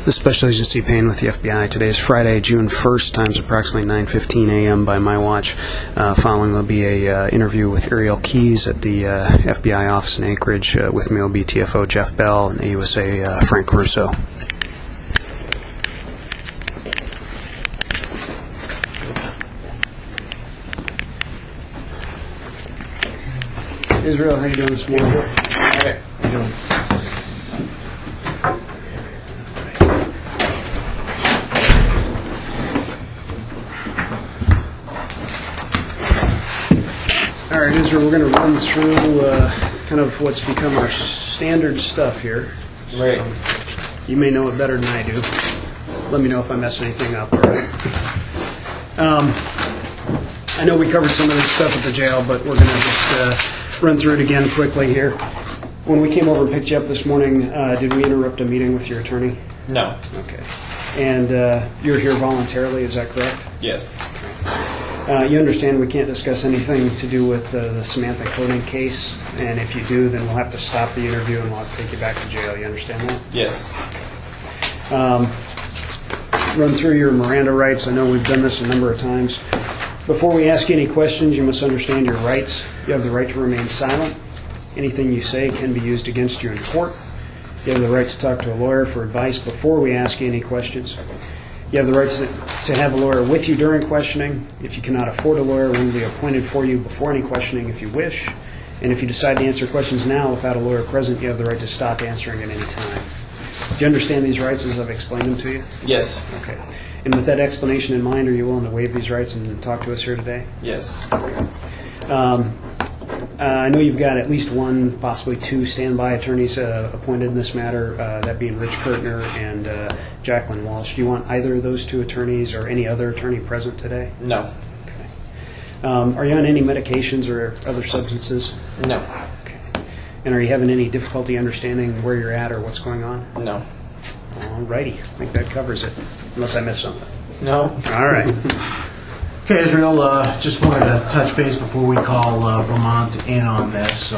The Special Agency Pain with the FBI. Today is Friday, June 1st, time's approximately 9:15 a.m. by my watch. Following will be a interview with Ariel Keyes at the FBI office in Anchorage. With me will be TFO Jeff Bell and AUSA Frank Russo. Israel, how you doing this morning? All right. How you doing? All right, Israel, we're going to run through kind of what's become our standard stuff here. Right. You may know it better than I do. Let me know if I mess anything up, all right? I know we covered some of this stuff at the jail, but we're going to just run through it again quickly here. When we came over and picked you up this morning, did we interrupt a meeting with your attorney? No. Okay. And you're here voluntarily, is that correct? Yes. You understand we can't discuss anything to do with the Samantha Koenig case, and if you do, then we'll have to stop the interview and we'll have to take you back to jail. You understand that? Yes. Run through your Miranda rights. I know we've done this a number of times. Before we ask you any questions, you must understand your rights. You have the right to remain silent. Anything you say can be used against you in court. You have the right to talk to a lawyer for advice before we ask you any questions. You have the right to have a lawyer with you during questioning. If you cannot afford a lawyer, one will be appointed for you before any questioning if you wish. And if you decide to answer questions now without a lawyer present, you have the right to stop answering at any time. Do you understand these rights as I've explained them to you? Yes. Okay. And with that explanation in mind, are you willing to waive these rights and talk to us here today? Yes. Okay. I know you've got at least one, possibly two standby attorneys appointed in this matter, that being Rich Kurtner and Jacqueline Walsh. Do you want either of those two attorneys or any other attorney present today? No. Okay. Are you on any medications or other substances? No. Okay. And are you having any difficulty understanding where you're at or what's going on? No. All righty. I think that covers it, unless I missed something. No. All right. Okay, Israel, just wanted to touch base before we call Vermont in on this.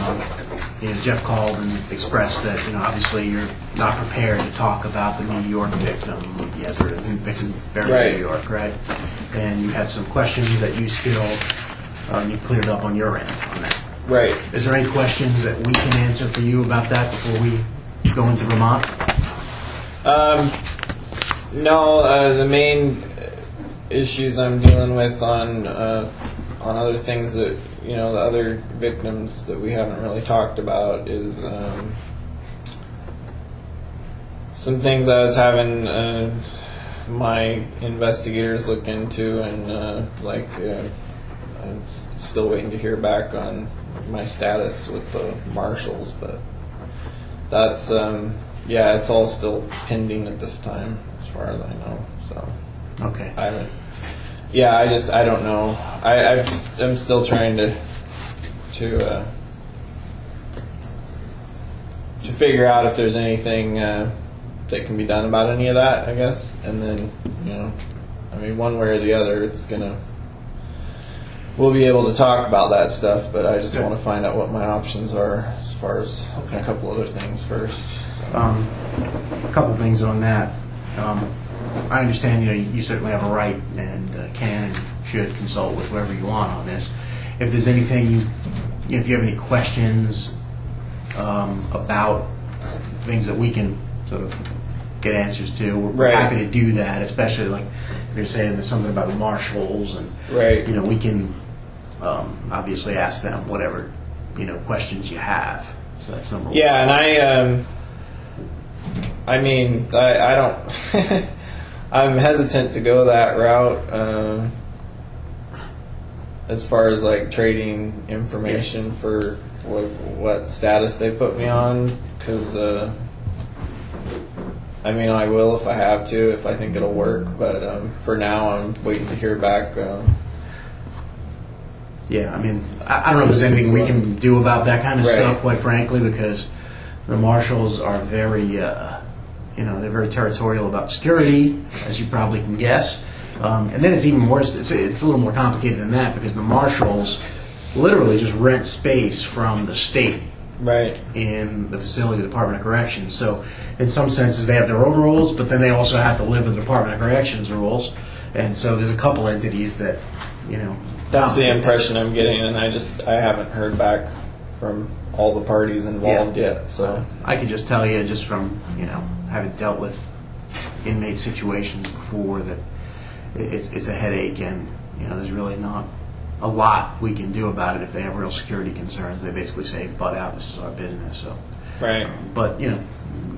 Jeff called and expressed that, obviously you're not prepared to talk about the New York victim, the other victim buried in New York, right? And you had some questions that you still you cleared up on your end on that. Right. Is there any questions that we can answer for you about that before we go into Vermont? No, the main issues I'm dealing with on other things that, the other victims that we haven't really talked about is some things I was having my investigators look into, and I'm still waiting to hear back on my status with the marshals, but that's it's all still pending at this time as far as I know. So Okay. I haven't. Yeah, I don't know. I'm still trying to figure out if there's anything that can be done about any of that, I guess. And then, one way or the other, we'll be able to talk about that stuff, but I just want to find out what my options are as far as a couple other things first. So. A couple things on that. I understand, you certainly have a right and can and should consult with whoever you want on this. If there's anything if you have any questions about things that we can sort of get answers to, we're happy to do that, especially like if you're saying there's something about the marshals and, we can obviously ask them whatever, questions you have. So that's number one. Yeah, and I don't... I'm hesitant to go that route as far as like trading information for what status they put me on, because I will if I have to, if I think it'll work, but for now I'm waiting to hear back. I don't know if there's anything we can do about that kind of stuff, quite frankly, because the marshals are very they're very territorial about security, as you probably can guess. And then it's even worse. It's a little more complicated than that, because the marshals literally just rent space from the state Right. in the facility, the Department of Corrections. So in some senses, they have their own rules, but then they also have to live with the Department of Corrections rules. And so there's a couple entities that, That's the impression I'm getting, and I haven't heard back from all the parties involved yet. So I can just tell you, just from having dealt with inmate situations before, that it's a headache, and there's really not a lot we can do about it. If they have real security concerns, they basically say, "Butt out, this is our business." So, right. But you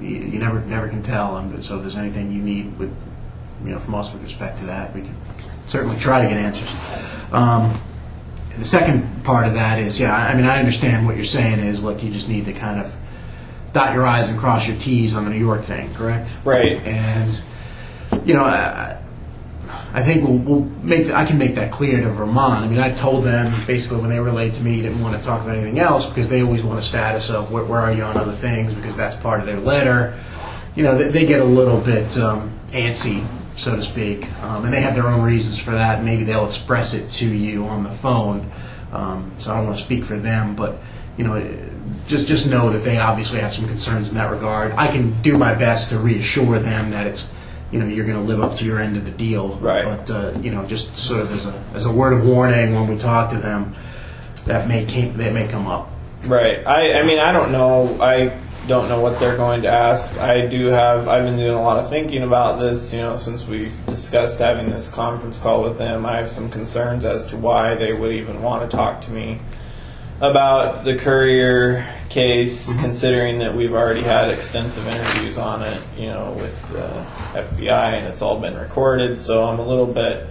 never can tell. And so if there's anything you need with from us with respect to that, we can certainly try to get answers. The second part of that is, I understand what you're saying is, look, you just need to kind of dot your I's and cross your T's on the New York thing, correct? Right. And, I think I can make that clear to Vermont. I told them, basically, when they relayed to me, didn't want to talk about anything else, because they always want a status of where are you on other things, because that's part of their letter. They get a little bit antsy, so to speak, and they have their own reasons for that. Maybe they'll express it to you on the phone, so I don't want to speak for them, but just know that they obviously have some concerns in that regard. I can do my best to reassure them that it's you're going to live up to your end of the deal, right? But just sort of as a word of warning when we talk to them, that may come up. Right. I don't know. I don't know what they're going to ask. I've been doing a lot of thinking about this, since we discussed having this conference call with them. I have some concerns as to why they would even want to talk to me about the Courier case, considering that we've already had extensive interviews on it, with FBI, and it's all been recorded. So I'm a little bit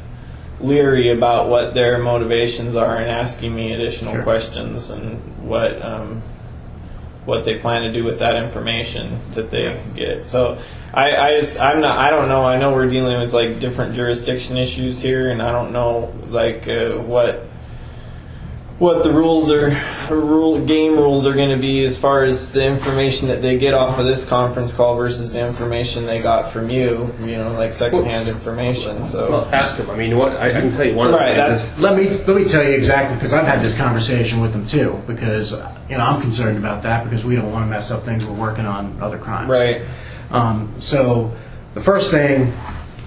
leery about what their motivations are in asking me additional questions, and what they plan to do with that information that they get. So I don't know. I know we're dealing with like different jurisdiction issues here, and I don't know what the game rules are going to be as far as the information that they get off of this conference call versus the information they got from you, like secondhand information. So well, ask them. I can tell you one. Right. Let me tell you exactly, because I've had this conversation with them too. Because I'm concerned about that, because we don't want to mess up things we're working on, other crimes. Right. So the first thing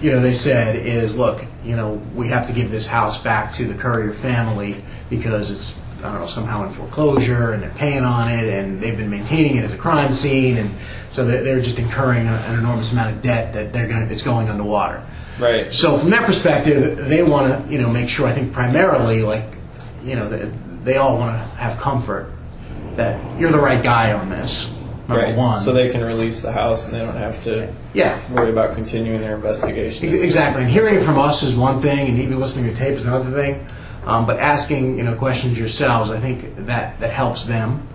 they said is, look, we have to give this house back to the Courier family because it's, somehow in foreclosure, and they're paying on it, and they've been maintaining it as a crime scene, and so they're just incurring an enormous amount of debt that it's going underwater. Right. So from that perspective, they want to make sure. I think primarily, they all want to have comfort that you're the right guy on this. Number one, so they can release the house and they don't have to worry about continuing their investigation. Exactly. And hearing it from us is one thing, and even listening to tape is another thing. But asking questions yourselves, I think that helps them.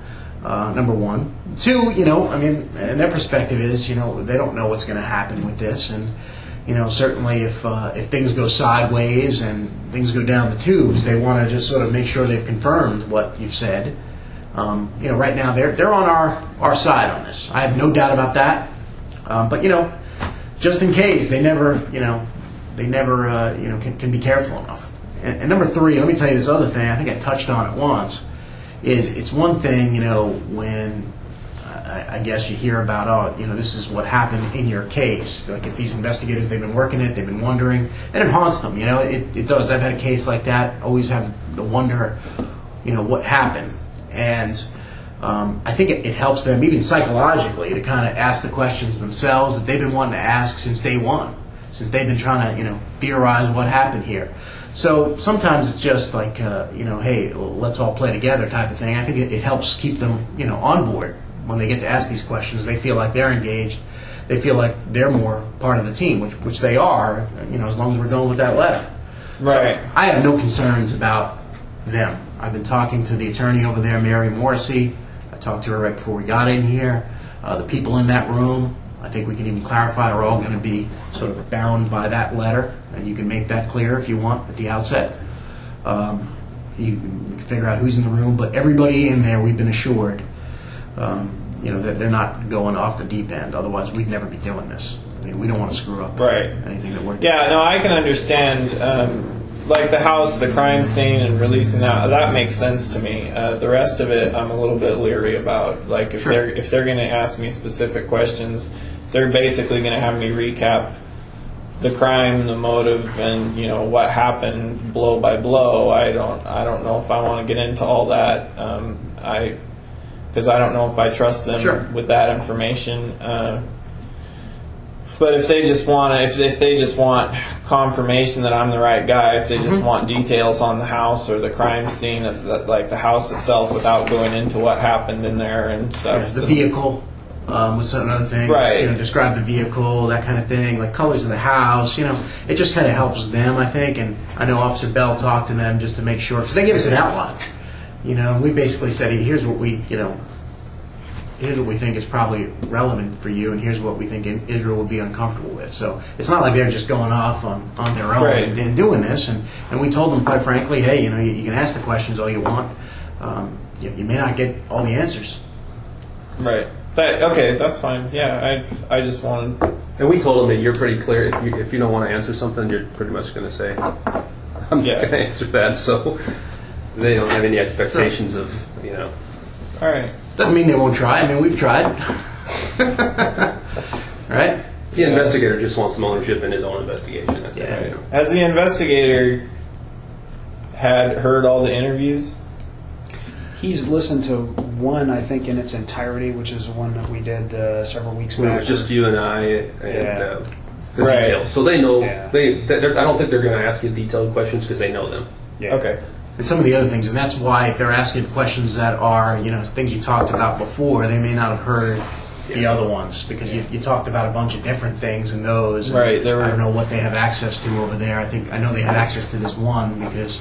Number one. Two, and their perspective is, they don't know what's going to happen with this, and certainly if things go sideways and things go down the tubes, they want to just sort of make sure they've confirmed what you've said. Right now they're on our side on this. I have no doubt about that. But just in case, they never can be careful enough. And number three, let me tell you this other thing. I think I touched on it once. Is it's one thing, when I guess you hear about, this is what happened in your case. Like if these investigators, they've been working it, they've been wondering, and it haunts them. It does. I've had a case like that. Always have the wonder, what happened. And I think it helps them, even psychologically, to kind of ask the questions themselves that they've been wanting to ask since day one, since they've been trying to, theorize what happened here. So sometimes it's just like, hey, let's all play together type of thing. I think it helps keep them, on board when they get to ask these questions. They feel like they're engaged. They feel like they're more part of the team, which they are, as long as we're going with that letter. Right. So I have no concerns about them. I've been talking to the attorney over there, Mary Morrissey. I talked to her right before we got in here. The people in that room, I think we can even clarify, are all going to be sort of bound by that letter, and you can make that clear if you want at the outset. You can figure out who's in the room, but everybody in there, we've been assured, that they're not going off the deep end. Otherwise, we'd never be doing this. We don't want to screw up anything that we're doing. Yeah, no, I can understand like the house, the crime scene, and releasing that makes sense to me. The rest of it, I'm a little bit leery about. Like if they're going to ask me specific questions, they're basically going to have me recap the crime, the motive, and what happened blow by blow. I don't know if I want to get into all that. Because I don't know if I trust them with that information. But if they just want confirmation that I'm the right guy, if they just want details on the house or the crime scene, like the house itself, without going into what happened in there and stuff. The vehicle was another thing. Right. Describe the vehicle, that kind of thing, like colors of the house. It just kind of helps them, I think. And I know Officer Bell talked to them just to make sure, because they gave us an outline. We basically said, here's what we think is probably relevant for you, and here's what we think Israel would be uncomfortable with. So it's not like they're just going off on their own and doing this. And we told them, quite frankly, hey, you can ask the questions all you want. You may not get all the answers. Right. But, okay, that's fine. Yeah, I just wanted... And we told them that you're pretty clear. If you don't want to answer something, you're pretty much going to say, I'm not going to answer that. So they don't have any expectations of, All right. Doesn't mean they won't try. I mean, we've tried. Right? The investigator just wants some ownership in his own investigation. That's Yeah. it. Has the investigator heard all the interviews? He's listened to one, I think, in its entirety, which is one that we did several weeks It back. was just you and I and the Right. details. So they know. Yeah. I don't think they're going to ask you detailed questions because they know them. Yeah. Okay. And some of the other things, and that's why if they're asking questions that are, things you talked about before, they may not have heard the other ones, because you talked about a bunch of different things in those. Right. I don't know what they have access to over there. I know they had access to this one because,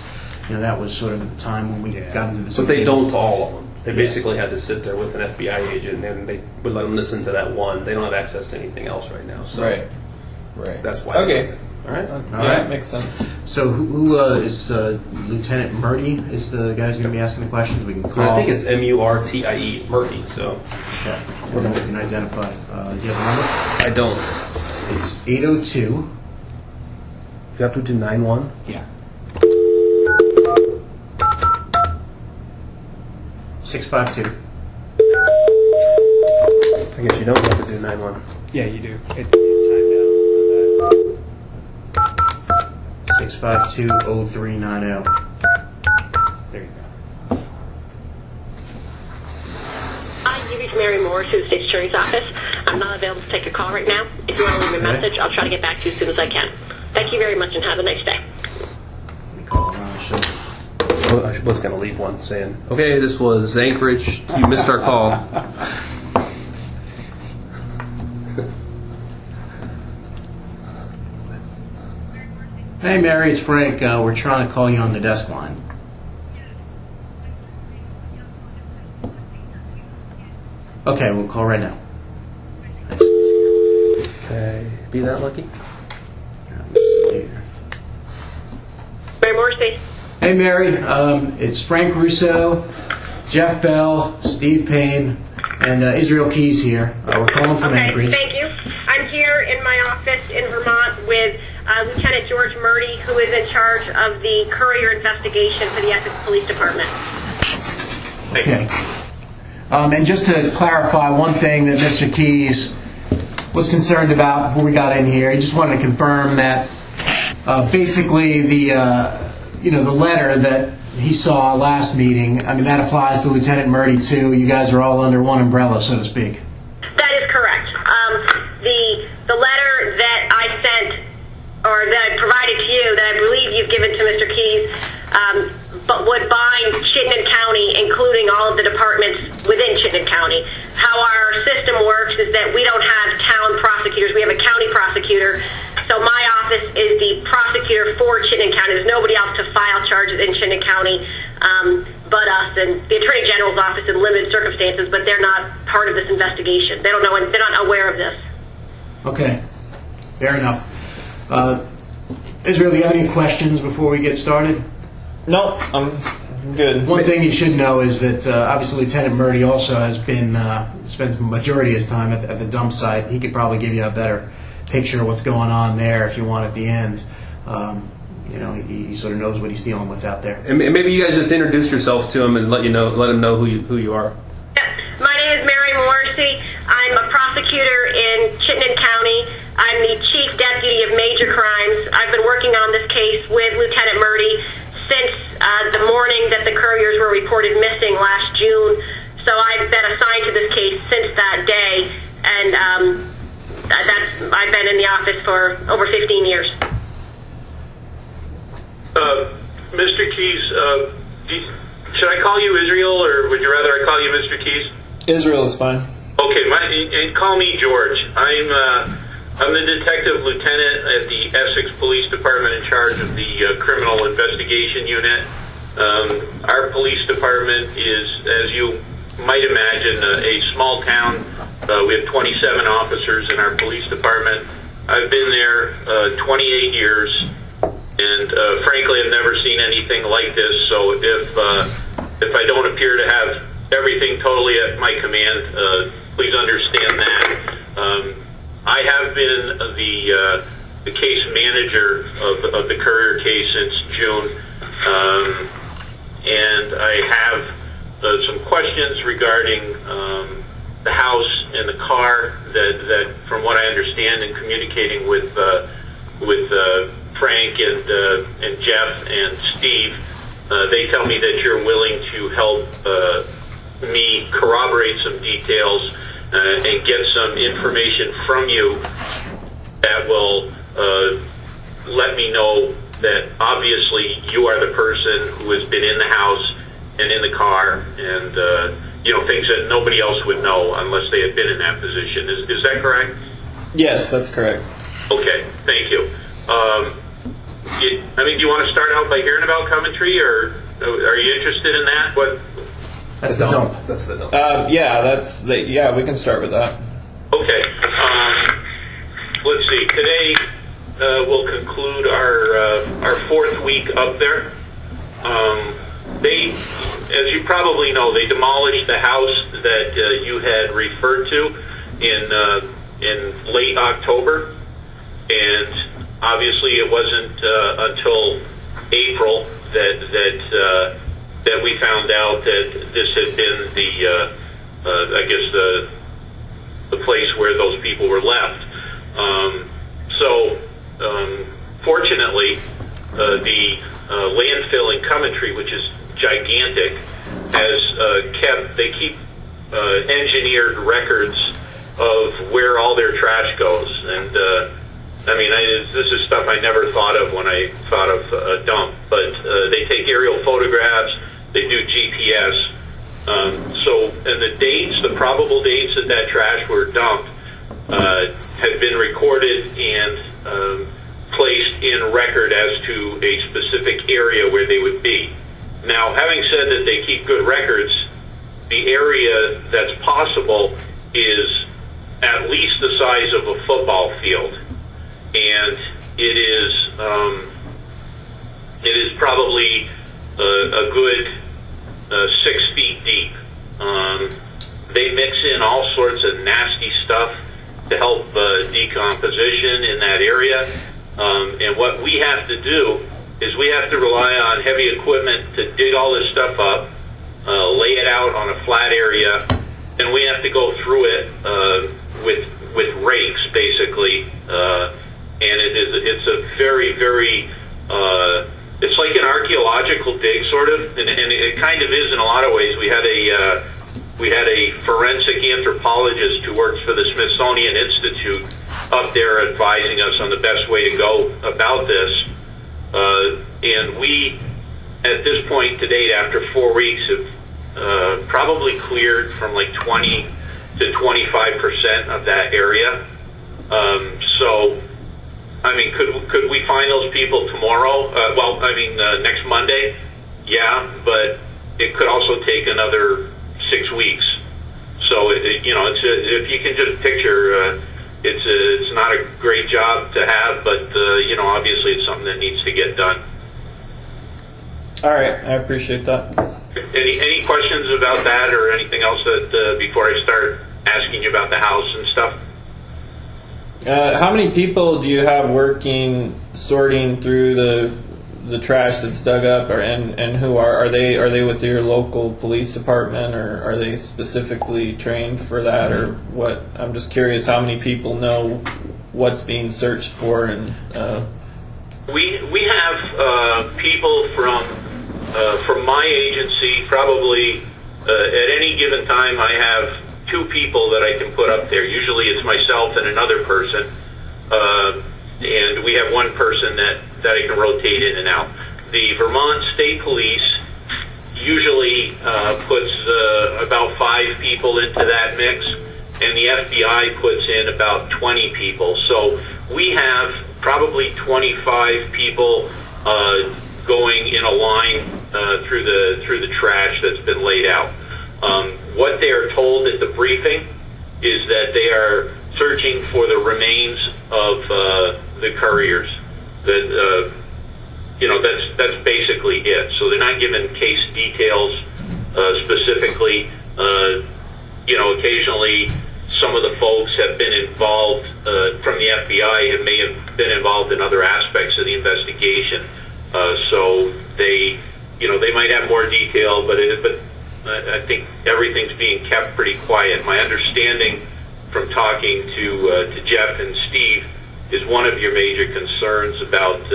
that was sort of at the time when we got into this. But they don't to all of them. They basically had to sit there with an FBI agent, and they would let them listen to that one. They don't have access to anything else right now. So Right. that's why. Okay. All right. That makes sense. So who is Lieutenant Murty is the guy who's going to be asking the questions? We can call. I think it's Murtie, Murty. So Okay. We can identify. Do you have a number? I don't. It's 802. You have to do 9-1. Yeah. 652. I guess you don't have to do 9-1. Yeah, you do. It timed out. 652-0390. There you go. Hi, you reached Mary Morris to the State Attorney's Office. I'm not available to take a call right now. If you want to leave me a message, I'll try to get back to you as soon as I can. Thank you very much and have a nice day. Let me call around the show. Well, I was going to leave one saying, okay, this was Anchorage. You missed our call. Hey, Mary, it's Frank. We're trying to call you on the desk line. Okay, we'll call right now. Thanks. Okay. Be that lucky? Let's see here. Mary Morris, please. Hey, Mary. It's Frank Russo, Jeff Bell, Steve Payne, and Israel Keys here. We're calling from Okay, Anchorage. thank you. I'm here in my office in Vermont with Lieutenant George Murty, who is in charge of the Courier investigation for the Essex Police Department. Okay. And just to clarify one thing that Mr. Keys was concerned about before we got in here, he just wanted to confirm that basically the letter that he saw last meeting, I mean, that applies to Lieutenant Murty too. You guys are all under one umbrella, so to speak. That is correct. The letter that I sent, or that I provided to you, that I believe you've given to Mr. Keys, but would bind Chittenden County, including all of the departments within Chittenden County. How our system works is that we don't have town prosecutors. We have a county prosecutor. So my office is the prosecutor for Chittenden County. There's nobody else to file charges in Chittenden County but us and the Attorney General's office in limited circumstances, but they're not part of this investigation. They don't know, they're not aware of this. Okay, fair enough. Israel, do you have any questions before we get started? No, I'm good. One thing you should know is that obviously Lieutenant Murty also has been spends the majority of his time at the dump site. He could probably give you a better picture of what's going on there if you want at the end. he sort of knows what he's dealing with out there. And maybe you guys just introduce yourself to him and let him know who you are. My name is Mary Morrissey. I'm a prosecutor in Chittenden County. I'm the Chief Deputy of Major Crimes. I've been working on this case with Lieutenant Murdy since the morning that the couriers were reported missing last June. So I've been assigned to this case since that day, and I've been in the office for over 15 years. Mr. Keys, should I call you Israel, or would you rather I call you Mr. Keys? Israel is fine. Okay, and call me George. I'm the detective lieutenant at the Essex Police Department in charge of the Criminal Investigation Unit. Our police department is, as you might imagine, a small town. We have 27 officers in our police department. I've been there 28 years, and frankly, I've never seen anything like this. So if I don't appear to have everything totally at my command, please understand that. I have been the case manager of the courier case since June, and I have some questions regarding the house and the car that from what I understand in communicating with Frank and Jeff and Steve, they tell me that you're willing to help me corroborate some details and get some information from you that will let me know that obviously you are the person who has been in the house and in the car, and things that nobody else would know unless they had been in that position. Is that correct? Yes, that's correct. Okay, thank you. Do you want to start out by hearing about Coventry, or are you interested in that? What? That's the dump. That's the dump. Yeah, we can start with that. Okay. Let's see. Today we'll conclude our fourth week up there. They, as you probably know, they demolished the house that you had referred to in late October, and obviously it wasn't until April that we found out that this had been the place where those people were left. Fortunately, the landfill in Coventry, which is gigantic, they keep engineered records of where all their trash goes, and this is stuff I never thought of when I thought of a dump, but they take aerial photographs, they do GPS, and the probable dates that trash were dumped had been recorded and placed in record as to a specific area where they would be. Now, having said that they keep good records, the area that's possible is at least the size of a football field, and it is probably a good 6 feet deep. They mix in all sorts of nasty stuff to help decomposition in that area, and what we have to do is we have to rely on heavy equipment to dig all this stuff up, lay it out on a flat area, and we have to go through it with rakes, basically, and it's a very, very it's like an archaeological dig, sort of, and it kind of is in a lot of ways. We had a forensic anthropologist who works for the Smithsonian Institute up there advising us on the best way to go about this. And we, at this point to date, after 4 weeks, have probably cleared from like 20 to 25% of that area. Could we find those people tomorrow? Next Monday? Yeah, but it could also take another 6 weeks. So if you can just picture, it's not a great job to have, but obviously it's something that needs to get done. All right, I appreciate that. Any questions about that or anything else that before I start asking you about the house and stuff? How many people do you have working, sorting through the trash that's dug up, and who are they with your local police department, or are they specifically trained for that, or what? I'm just curious how many people know what's being searched for, and we have people from my agency. Probably at any given time, I have 2 people that I can put up there. Usually, it's myself and another person. And we have one person that I can rotate in and out. The Vermont State Police usually puts about 5 people into that mix, and the FBI puts in about 20 people. So we have probably 25 people going in a line through the trash that's been laid out. What they are told at the briefing is that they are searching for the remains of the couriers. That that's basically it. So they're not given case details specifically. Occasionally some of the folks have been involved from the FBI may have been involved in other aspects of the investigation. So they might have more detail, but I think everything's being kept pretty quiet. My understanding from talking to Jeff and Steve is one of your major concerns about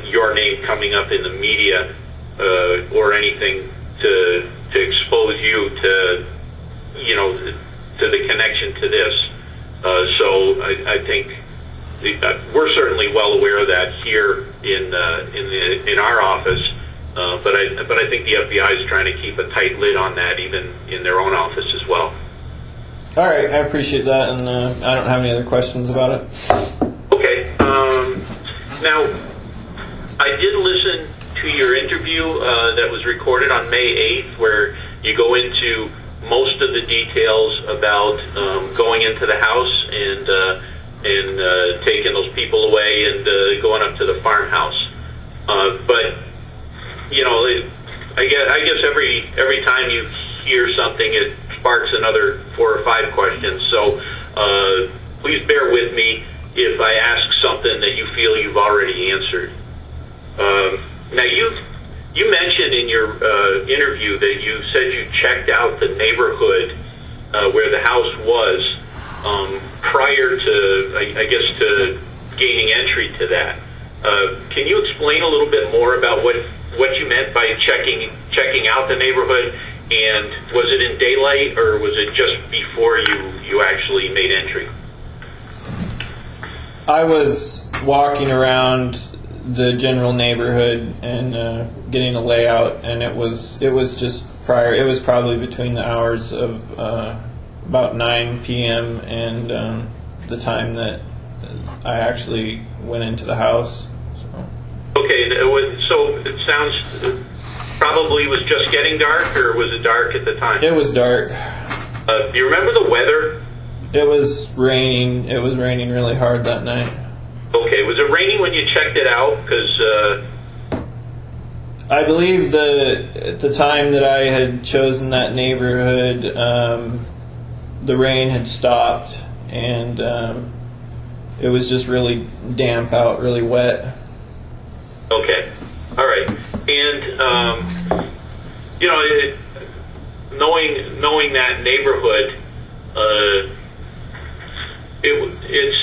your name coming up in the media or anything to expose you to the connection to this. So I think we're certainly well aware of that here in our office. But I think the FBI is trying to keep a tight lid on that, even in their own office as well. all right, I appreciate that, and I don't have any other questions about it. Okay. Now, I did listen to your interview that was recorded on May 8th, where you go into most of the details about going into the house and taking those people away and going up to the farmhouse. But I guess every time you hear something, it sparks another 4 or 5 questions. So please bear with me if I ask something that you feel you've already answered. Now, you mentioned in your interview that you said you checked out the neighborhood where the house was prior to, I guess, to gaining entry to that. Can you explain a little bit more about what you meant by checking out the neighborhood? And was it in daylight, or was it just before you actually made entry? I was walking around the general neighborhood and getting a layout, and it was just prior. It was probably between the hours of about 9 p.m. and the time that I actually went into the house. Okay, so it sounds probably was just getting dark, or was it dark at the time? It was dark. Do you remember the weather? It was raining. It was raining really hard that night. Okay, was it raining when you checked it out? Because I believe at the time that I had chosen that neighborhood, the rain had stopped, and it was just really damp out, really wet. Okay, all right, and knowing that neighborhood, it's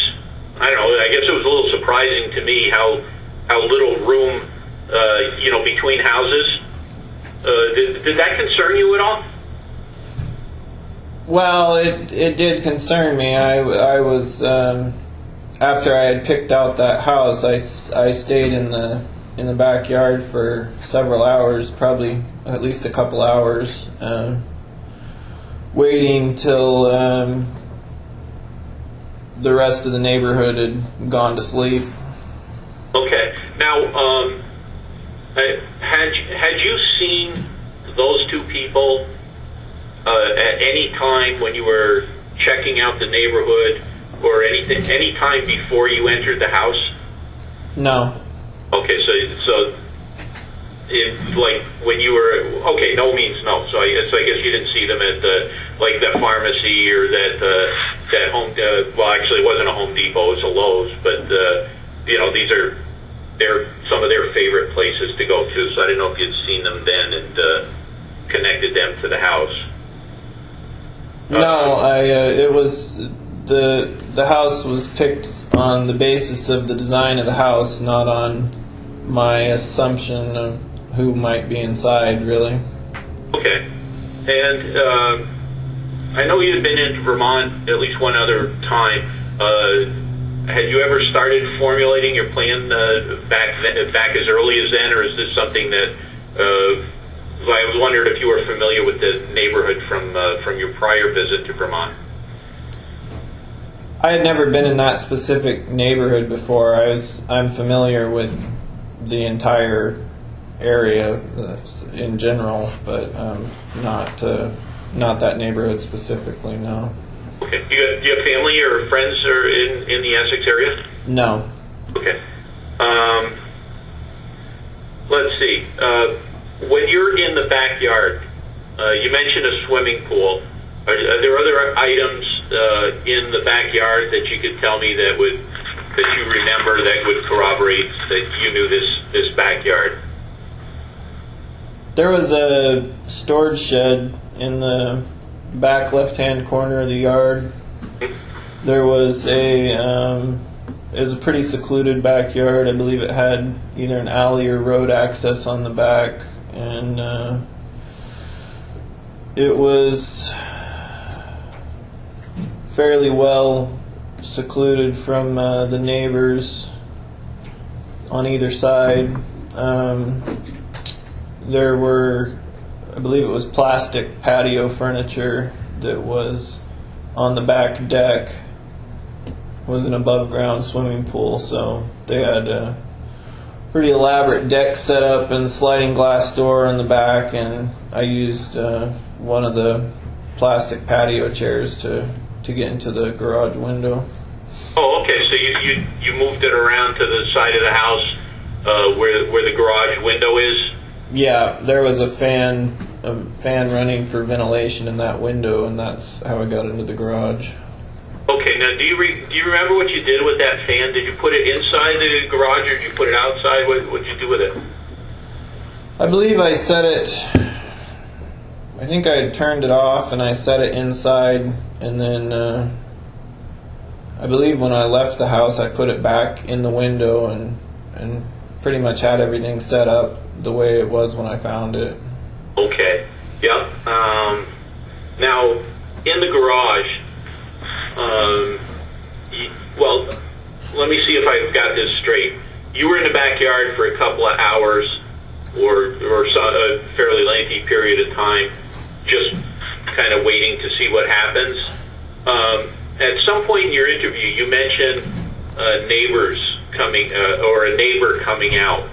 I don't know. I guess it was a little surprising to me how little room between houses. Did that concern you at all? Well, it did concern me. I was after I had picked out that house, I stayed in the backyard for several hours, probably at least a couple hours, waiting till the rest of the neighborhood had gone to sleep. Okay. Now, had you seen those 2 people at any time when you were checking out the neighborhood, or any time before you entered the house? No. Okay, so it's like when you were no means no. So I guess you didn't see them at the pharmacy or that home. Well, actually, it wasn't a Home Depot; it's a Lowe's. But they're some of their favorite places to go to. So I didn't know if you'd seen them then and connected them to the house. No, it was the house was picked on the basis of the design of the house, not on my assumption of who might be inside, really. Okay. And I know you'd been into Vermont at least one other time. Had you ever started formulating your plan back as early as then, or is this something that I was wondering if you were familiar with the neighborhood from your prior visit to Vermont? I had never been in that specific neighborhood before. I'm familiar with the entire area in general, but not that neighborhood specifically. No. Okay. Do you have family or friends or in the Essex area? No. Okay. Let's see. When you're in the backyard, you mentioned a swimming pool. Are there other items in the backyard that you could tell me that you remember that would corroborate that you knew this backyard? There was a storage shed in the back left-hand corner of the yard. There was it was a pretty secluded backyard. I believe it had either an alley or road access on the back, and it was fairly well secluded from the neighbors on either side. There were, I believe it was plastic patio furniture that was on the back deck. It was an above ground swimming pool, so they had a pretty elaborate deck set up and sliding glass door in the back, and I used one of the plastic patio chairs to get into the garage window. Oh, okay. So you moved it around to the side of the house where the garage window is? Yeah, there was a fan running for ventilation in that window, and that's how I got into the garage. Okay. Now, do you remember what you did with that fan? Did you put it inside the garage, or did you put it outside? What did you do with it? I believe I set it. I think I had turned it off, and I set it inside, and then I believe when I left the house, I put it back in the window and pretty much had everything set up the way it was when I found it. Okay. Yep. Now, in the garage, well, let me see if I've got this straight. You were in the backyard for a couple of hours or a fairly lengthy period of time, just kind of waiting to see what happens. At some point in your interview, you mentioned neighbors coming, or a neighbor coming out.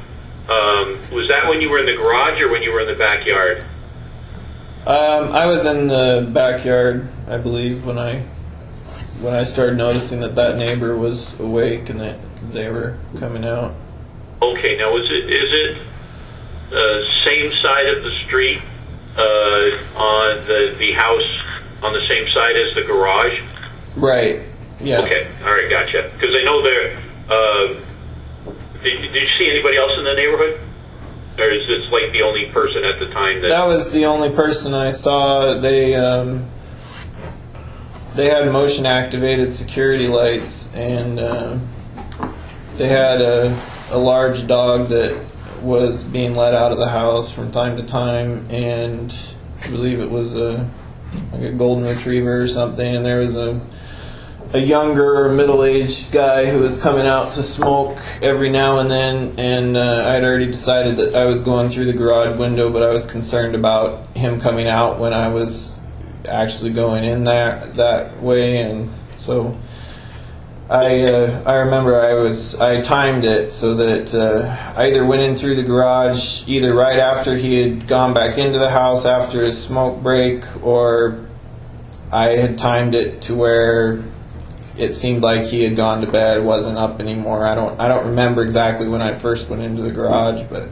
Was that when you were in the garage or when you were in the backyard? I was in the backyard, I believe, when I started noticing that neighbor was awake and that they were coming out. Okay, now is it same side of the street on the house on the same side as the garage? Right. Yeah. Okay. All right. Gotcha. Because I know there. Did you see anybody else in the neighborhood, or is this like the only person at the time that? That was the only person I saw. They had motion activated security lights, and they had a large dog that was being let out of the house from time to time, and I believe it was like a golden retriever or something, and there was a younger middle-aged guy who was coming out to smoke every now and then, and I'd already decided that I was going through the garage window, but I was concerned about him coming out when I was actually going in that way, and so I remember I timed it so that I either went in through the garage either right after he had gone back into the house after his smoke break, or I had timed it to where it seemed like he had gone to bed, wasn't up anymore. I don't remember exactly when I first went into the garage, but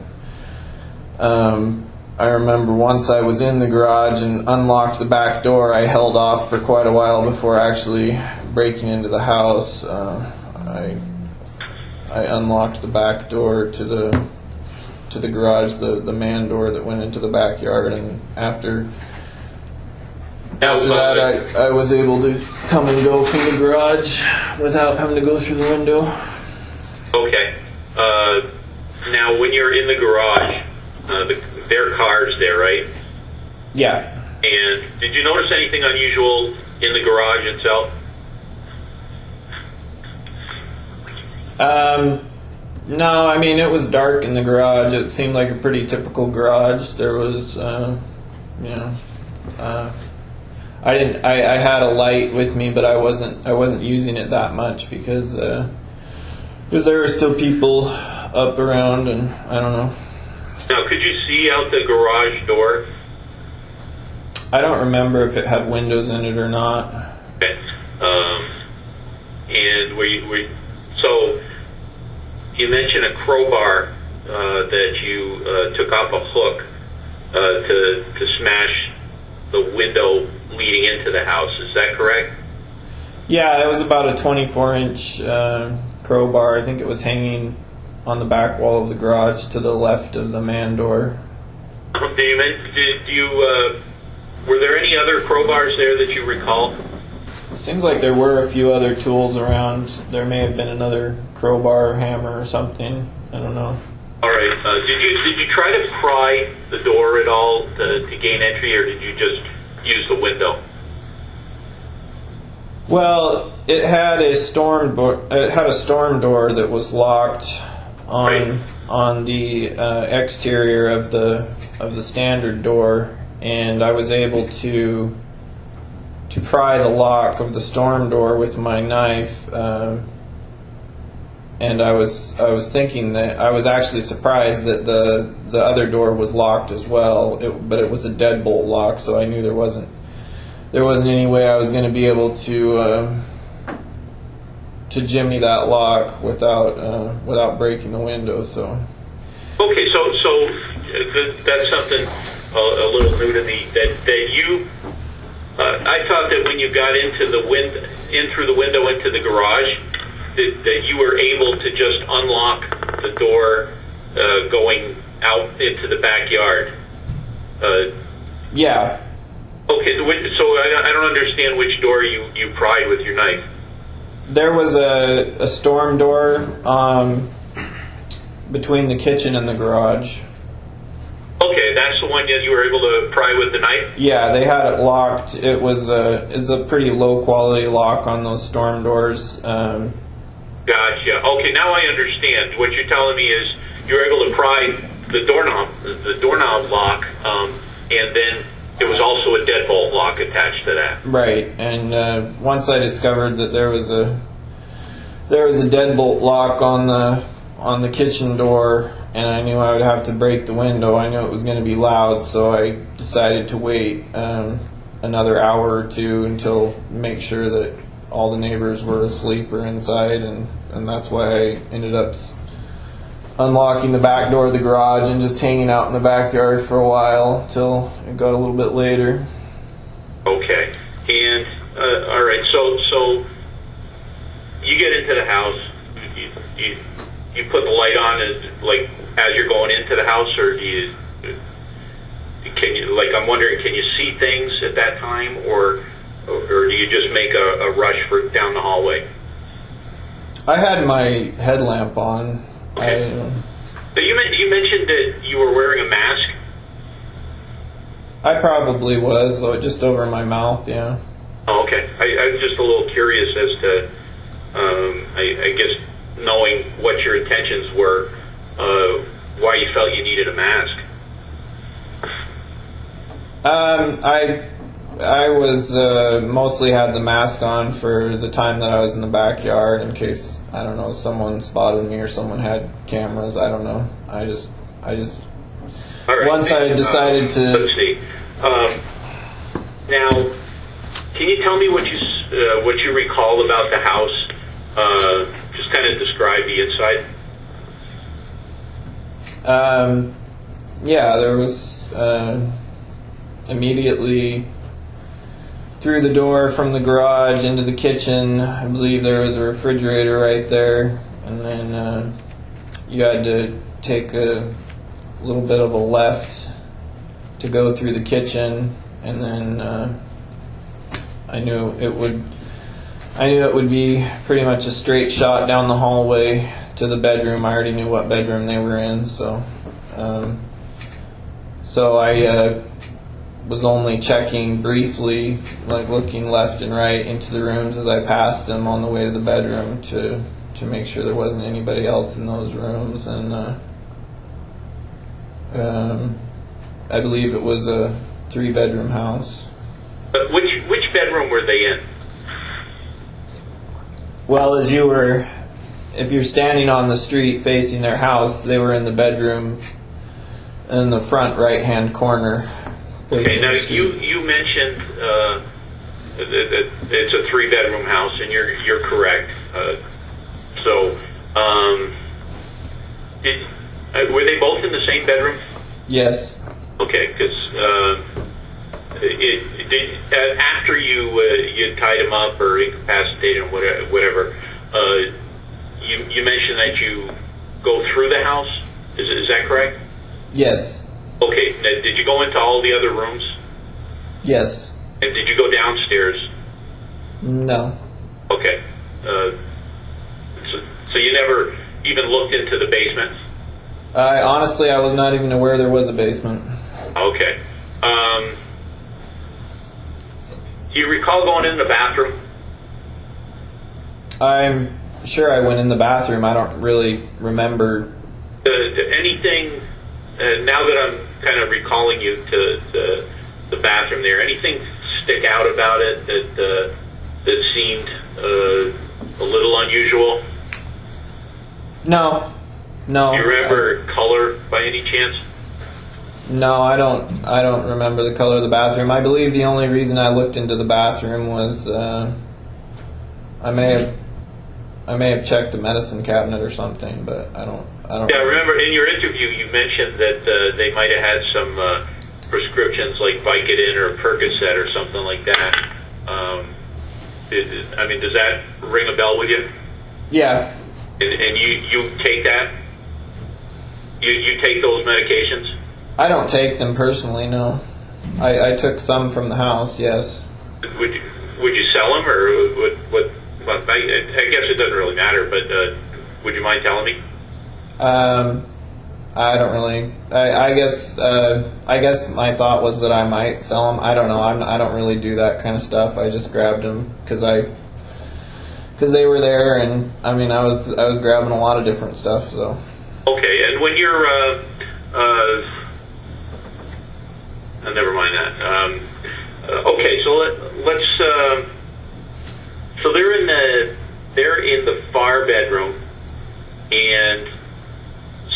I remember once I was in the garage and unlocked the back door, I held off for quite a while before actually breaking into the house. I unlocked the back door to the garage, the man door that went into the backyard, and after that, I was able to come and go from the garage without having to go through the window. Okay. Now, when you're in the garage, there are cars there, right? Yeah. And did you notice anything unusual in the garage itself? No, I mean, it was dark in the garage. It seemed like a pretty typical garage. There was, I had a light with me, but I wasn't using it that much because there were still people up around, and I don't know. Now, could you see out the garage door? I don't remember if it had windows in it or not. Okay. And so you mentioned a crowbar that you took off a hook to smash the window leading into the house. Is that correct? Yeah, it was about a 24-inch crowbar. I think it was hanging on the back wall of the garage to the left of the man door. Were there any other crowbars there that you recall? It seems like there were a few other tools around. There may have been another crowbar or hammer or something. I don't know. All right. Did you try to pry the door at all to gain entry, or did you just use the window? Well, it had a storm door that was locked on the exterior of the standard door, and I was able to pry the lock of the storm door with my knife. And I was thinking that I was actually surprised that the other door was locked as well. But it was a deadbolt lock, so I knew there wasn't any way I was going to be able to jimmy that lock without breaking the window. So. Okay, so that's something a little new to me. That you, I thought that when you got in through the window into the garage, that you were able to just unlock the door going out into the backyard. Yeah. Okay, so I don't understand which door you pried with your knife. There was a storm door between the kitchen and the garage. Okay, that's the one that you were able to pry with the knife? Yeah, they had it locked. It's a pretty low quality lock on those storm doors. Gotcha. Okay, now I understand. What you're telling me is you were able to pry the doorknob lock, and then there was also a deadbolt lock attached to that. Right, and once I discovered that there was a deadbolt lock on the kitchen door, and I knew I would have to break the window. I knew it was going to be loud, so I decided to wait another hour or two until make sure that all the neighbors were asleep or inside, and that's why I ended up unlocking the back door of the garage and just hanging out in the backyard for a while till it got a little bit later. Okay, and all right, so you get into the house, you put the light on as you're going into the house, or I'm wondering, can you see things at that time, or do you just make a rush down the hallway? I had my headlamp on. Okay. You mentioned that you were wearing a mask. I probably was, though, just over my mouth, yeah. Oh, okay. I was just a little curious as to, I guess, knowing what your intentions were, why you felt you needed a mask. I was mostly had the mask on for the time that I was in the backyard in case, I don't know, someone spotted me or someone had cameras. I don't know. I just All right. Once I decided to. Let's see. Now, can you tell me what you recall about the house? Just kind of describe the inside. Yeah, there was immediately through the door from the garage into the kitchen. I believe there was a refrigerator right there, and then you had to take a little bit of a left to go through the kitchen, and then I knew it would be pretty much a straight shot down the hallway to the bedroom. I already knew what bedroom they were in, so I was only checking briefly, like looking left and right into the rooms as I passed them on the way to the bedroom to make sure there wasn't anybody else in those rooms. And I believe it was a 3-bedroom house. But which bedroom were they in? Well, if you're standing on the street facing their house, they were in the bedroom in the front right-hand corner. Okay, now you mentioned that it's a 3-bedroom house, and you're correct. Were they both in the same bedroom? Yes. Okay, because after you tied him up or incapacitated him, whatever, you mentioned that you go through the house. Is that correct? Yes. Okay. Now, did you go into all the other rooms? Yes. And did you go downstairs? No. Okay. So you never even looked into the basement? Honestly, I was not even aware there was a basement. Okay. Do you recall going in the bathroom? I'm sure I went in the bathroom. I don't really remember. Anything, now that I'm kind of recalling you to the bathroom there, anything stick out about it that seemed a little unusual? No. Do you remember color by any chance? No, I don't remember the color of the bathroom. I believe the only reason I looked into the bathroom was I may have checked the medicine cabinet or something, but I don't. Yeah, I remember in your interview you mentioned that they might have had some prescriptions like Vicodin or Percocet or something like that. Does that ring a bell with you? Yeah. And you take that? You take those medications? I don't take them personally, no. I took some from the house, yes. Would you sell them, or what? Well, I guess it doesn't really matter, but would you mind telling me? I don't really. I guess my thought was that I might sell them. I don't know. I don't really do that kind of stuff. I just grabbed them because they were there, and I was grabbing a lot of different stuff. So. Okay, and when you're never mind that. Okay, so let's. So they're in the far bedroom, and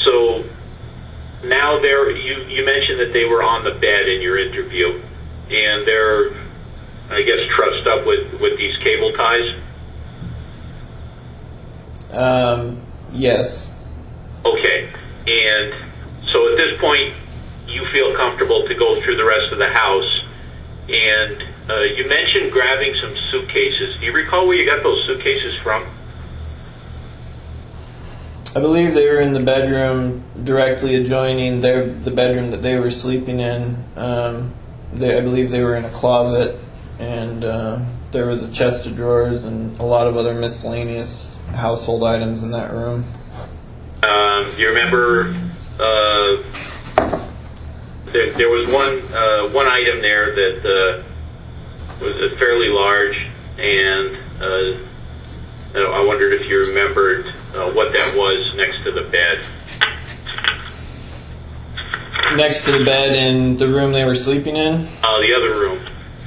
so now you mentioned that they were on the bed in your interview, and they're, I guess, trussed up with these cable ties. Yes. Okay, and so at this point, you feel comfortable to go through the rest of the house, and you mentioned grabbing some suitcases. Do you recall where you got those suitcases from? I believe they were in the bedroom directly adjoining the bedroom that they were sleeping in. I believe they were in a closet, and there was a chest of drawers and a lot of other miscellaneous household items in that room. Do you remember? There was one item there that was fairly large, and I wondered if you remembered what that was next to the bed. Next to the bed in the room they were sleeping in? The other room.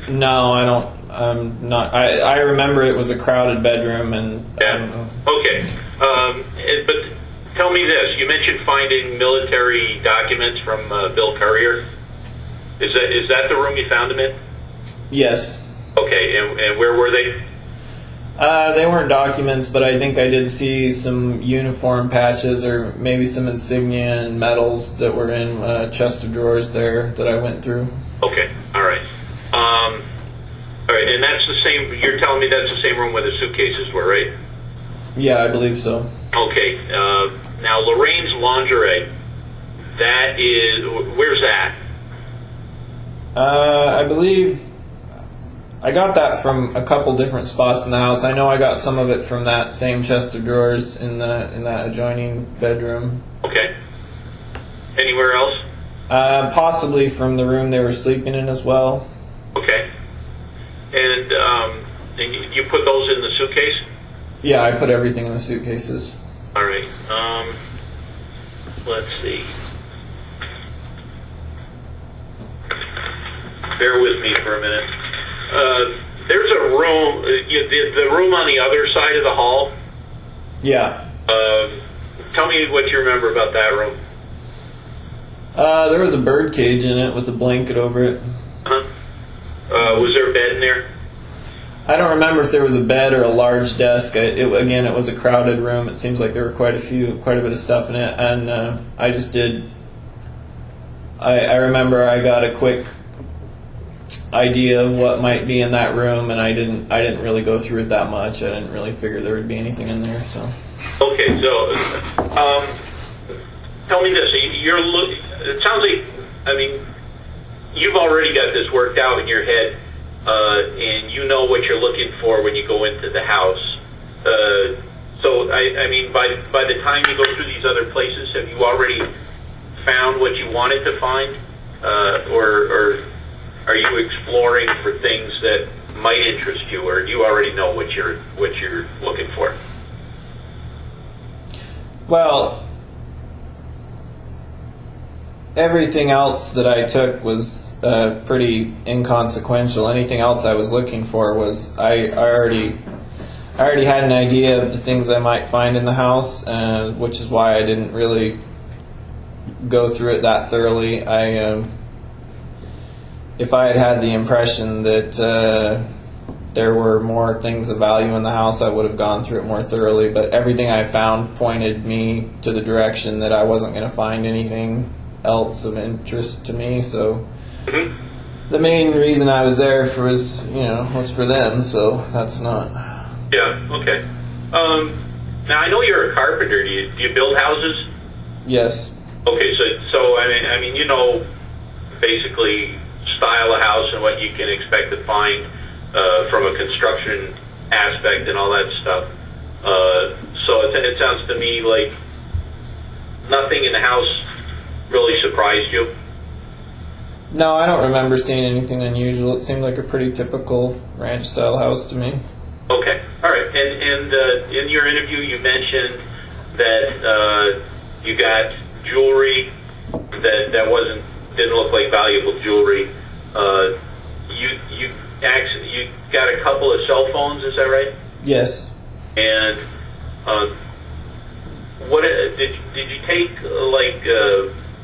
No, I don't. I'm not. I remember it was a crowded bedroom, and yeah. I don't know. Okay, but tell me this: you mentioned finding military documents from Bill Courier. Is that the room you found them in? Yes. Okay, and where were they? They weren't documents, but I think I did see some uniform patches or maybe some insignia and medals that were in a chest of drawers there that I went through. Okay, all right. All right, and that's the same. You're telling me that's the same room where the suitcases were, right? Yeah, I believe so. Okay. Now Lorraine's lingerie. That is, where's that? I believe I got that from a couple different spots in the house. I know I got some of it from that same chest of drawers in that adjoining bedroom. Okay. Anywhere else? Possibly from the room they were sleeping in as well. Okay. And you put those in the suitcase? Yeah, I put everything in the suitcases. All right. Let's see. Bear with me for a minute. There's a room, the room on the other side of the hall. Yeah. Tell me what you remember about that room. There was a bird cage in it with a blanket over it. Uh-huh. Was there a bed in there? I don't remember if there was a bed or a large desk. It was a crowded room. It seems like there were quite a bit of stuff in it, and I remember I got a quick idea of what might be in that room, and I didn't really go through it that much. I didn't really figure there would be anything in there. So. Okay, so tell me this: it sounds like, I mean, you've already got this worked out in your head, and you know what you're looking for when you go into the house. So I mean, by the time you go through these other places, have you already found what you wanted to find, or are you exploring for things that might interest you, or do you already know what you're looking for? Well, everything else that I took was pretty inconsequential. Anything else I was looking for was I already had an idea of the things I might find in the house, which is why I didn't really go through it that thoroughly. If I had had the impression that there were more things of value in the house, I would have gone through it more thoroughly. But everything I found pointed me to the direction that I wasn't going to find anything else of interest to me. So the main reason I was there was for them. So that's not. Yeah. Okay. Now I know you're a carpenter. Do you build houses? Yes. Okay. So I mean basically style of house and what you can expect to find from a construction aspect and all that stuff. So it sounds to me like nothing in the house really surprised you. No, I don't remember seeing anything unusual. It seemed like a pretty typical ranch-style house to me. Okay, all right. And in your interview, you mentioned that you got jewelry that didn't look like valuable jewelry. You got a couple of cell phones, is that right? Yes. And what did you take, like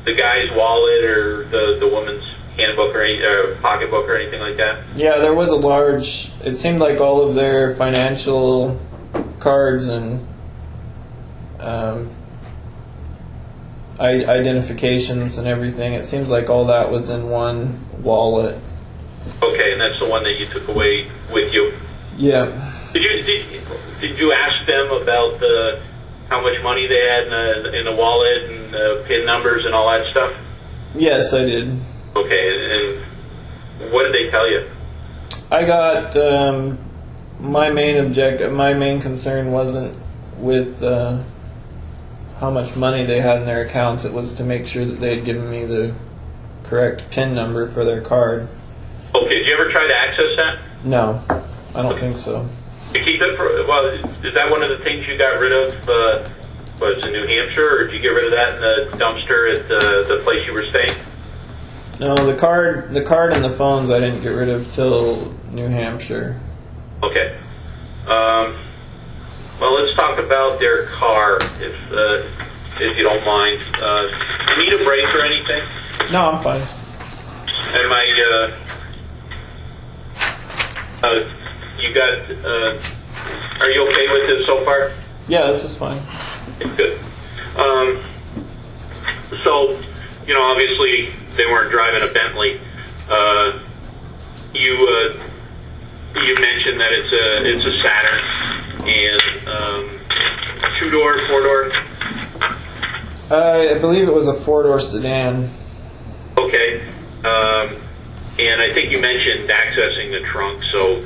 the guy's wallet or the woman's handbook or pocketbook or anything like that? Yeah, there was a large. It seemed like all of their financial cards and identifications and everything. It seems like all that was in one wallet. Okay, and that's the one that you took away with you. Yeah. Did you ask them about how much money they had in the wallet and PIN numbers and all that stuff? Yes, I did. Okay, and what did they tell you? I got my main concern wasn't with how much money they had in their accounts. It was to make sure that they had given me the correct PIN number for their card. Okay, did you ever try to access that? No, I don't think so. To keep it is that one of the things you got rid of? Was in New Hampshire, or did you get rid of that in the dumpster at the place you were staying? No, the card and the phones I didn't get rid of till New Hampshire. Okay. Well, let's talk about their car, if you don't mind. You need a break or anything? No, I'm fine. Am I? You got? Are you okay with this so far? Yeah, this is fine. Good. So, obviously they weren't driving a Bentley. You mentioned that it's a Saturn, and 2-door, 4-door? I believe it was a 4-door sedan. Okay. And I think you mentioned accessing the trunk, so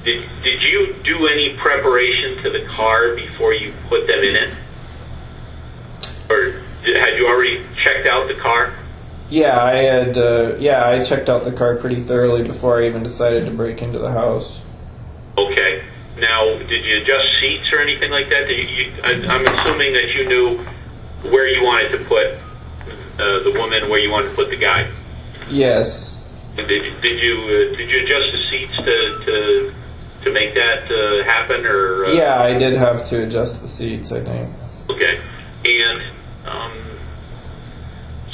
did you do any preparation to the car before you put them in it? Or had you already checked out the car? Yeah, I had. I checked out the car pretty thoroughly before I even decided to break into the house. Okay. Now, did you adjust seats or anything like that? I'm assuming that you knew where you wanted to put the woman, where you wanted to put the guy. Yes. Did you adjust the seats to make that happen, or? Yeah, I did have to adjust the seats, I think. Okay. And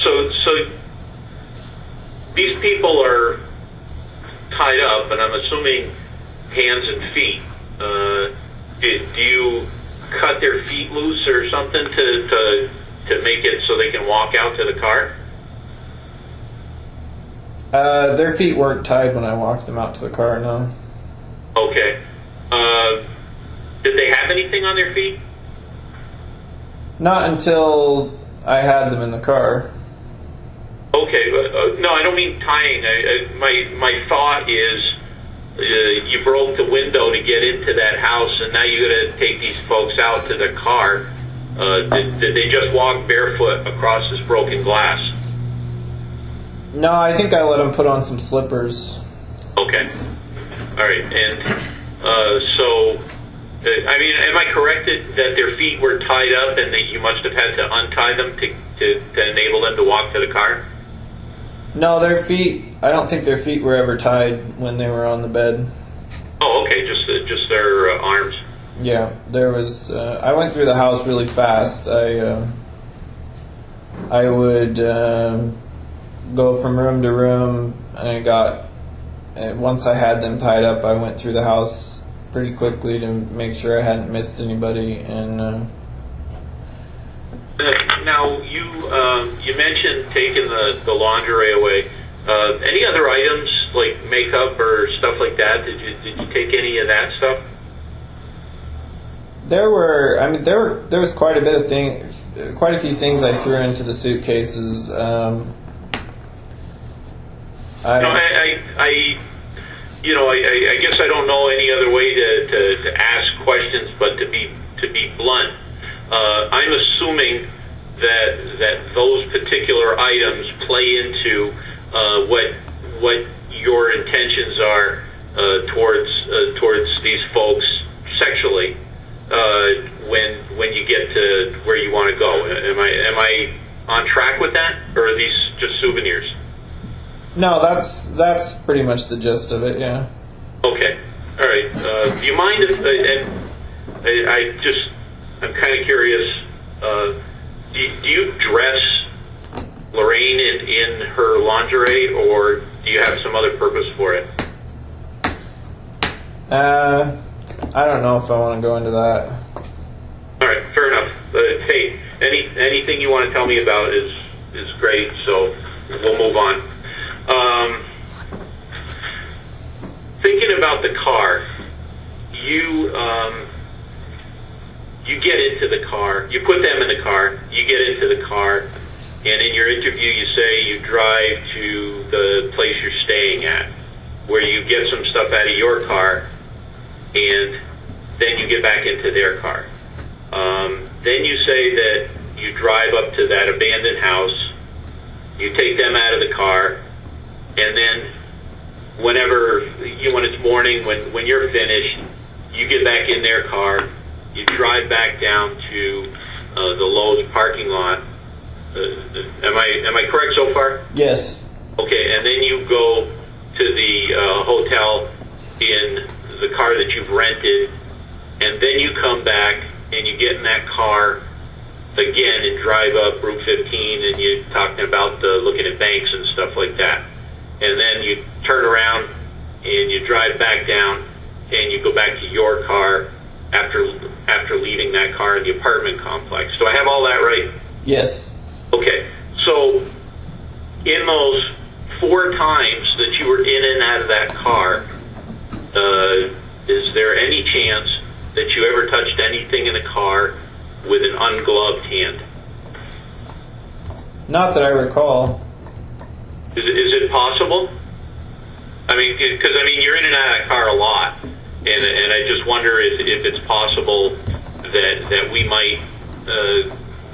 so these people are tied up, and I'm assuming hands and feet. Do you cut their feet loose or something to make it so they can walk out to the car? Their feet weren't tied when I walked them out to the car, no. Okay. Did they have anything on their feet? Not until I had them in the car. Okay, but no, I don't mean tying. My thought is you broke the window to get into that house, and now you got to take these folks out to the car. Did they just walk barefoot across this broken glass? No, I think I let them put on some slippers. Okay. All right, and so, I mean, am I correct that their feet were tied up and that you must have had to untie them to enable them to walk to the car? No, their feet, I don't think their feet were ever tied when they were on the bed. Oh, okay, just their arms. Yeah, there was, I went through the house really fast. I would go from room to room, and once I had them tied up, I went through the house pretty quickly to make sure I hadn't missed anybody. And now you mentioned taking the lingerie away. Any other items like makeup or stuff like that? Did you take any of that stuff? there was quite a few things I threw into the suitcases. I guess I don't know any other way to ask questions, but to be blunt, I'm assuming that those particular items play into what your intentions are towards these folks sexually when you get to where you want to go. Am I on track with that, or are these just souvenirs? No, that's pretty much the gist of it. Yeah. Okay. All right. Do you mind if I'm kind of curious. Do you dress Lorraine in her lingerie, or do you have some other purpose for it? I don't know if I want to go into that. All right. Fair enough. Hey, anything you want to tell me about is great. So we'll move on. Thinking about the car, you get into the car, you put them in the car, you get into the car, and in your interview you say you drive to the place you're staying at, where you get some stuff out of your car, and then you get back into their car. Then you say that you drive up to that abandoned house, you take them out of the car, and then when it's morning, when you're finished, you get back in their car, you drive back down to the Lowe's parking lot. Am I correct so far? Yes. Okay, and then you go to the hotel in the car that you've rented, and then you come back and you get in that car again and drive up Route 15, and you're talking about looking at banks and stuff like that. And then you turn around and you drive back down and you go back to your car after leaving that car in the apartment complex. Do I have all that right? Yes. Okay. So in those 4 times that you were in and out of that car, is there any chance that you ever touched Not that I recall. Is it possible? I mean, because you're in and out of that car a lot, and I just wonder if it's possible that we might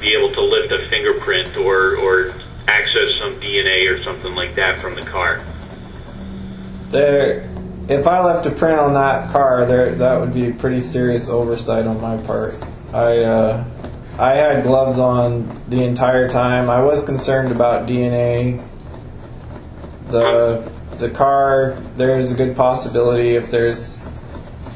be able to lift a fingerprint or access some DNA or something like that from the car. If I left a print on that car, that would be a pretty serious oversight on my part. I had gloves on the entire time. I was concerned about DNA. The car, there's a good possibility if there's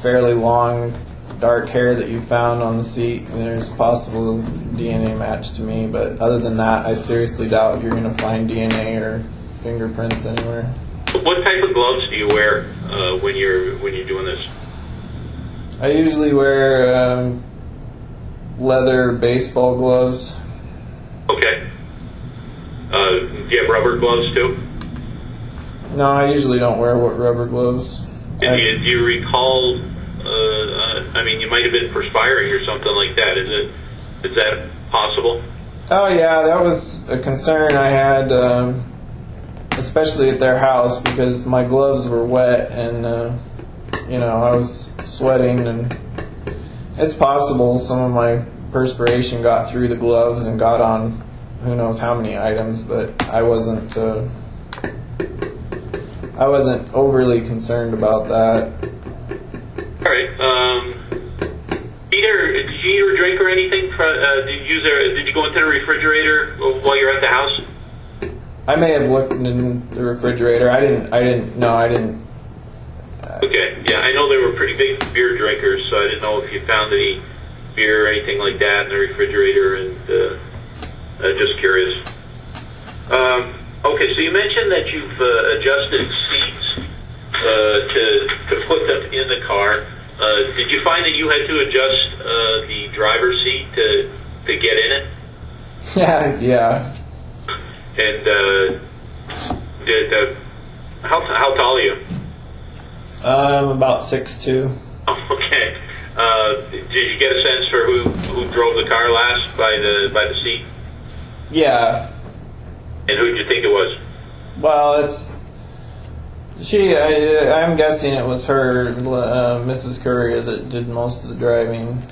fairly long dark hair that you found on the seat, there's a possible DNA match to me. But other than that, I seriously doubt you're going to find DNA or fingerprints anywhere. What type of gloves do you wear when you're doing this? I usually wear leather baseball gloves. Okay. Do you have rubber gloves too? No, I usually don't wear rubber gloves. Do you recall? You might have been perspiring or something like that. Is that possible? Oh yeah, that was a concern I had, especially at their house because my gloves were wet and I was sweating, and it's possible some of my perspiration got through the gloves and got on who knows how many items, but I wasn't overly concerned about that. All right. Peter, did you eat or drink or anything? Did you go into the refrigerator while you're at the house? I may have looked in the refrigerator. I didn't. No, I didn't. Okay. Yeah, I know they were pretty big beer drinkers, so I didn't know if you found any beer or anything like that in the refrigerator, and just curious. Okay, so you mentioned that you've adjusted seats to put them in the car. Did you find that you had to adjust the driver's seat to get in it? Yeah. And how tall are you? I'm about 6'2". Okay. Did you get a sense for who drove the car last by the seat? Yeah. And who did you think it was? Well, it's she. I'm guessing it was her, Mrs. Courier, that did most of the driving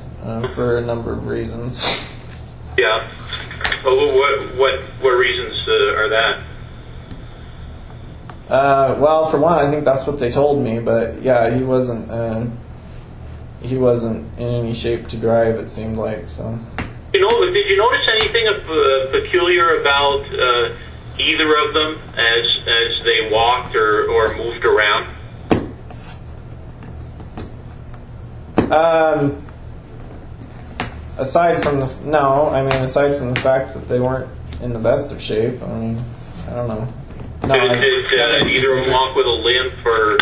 for a number of reasons. Yeah. What reasons are that? Well, for one, I think that's what they told me. But yeah, he wasn't in any shape to drive. It seemed like so. Did you notice anything peculiar about either of them as they walked or moved around? Aside from the fact that they weren't in the best of shape, I don't know. No, did either of them walk with a limp or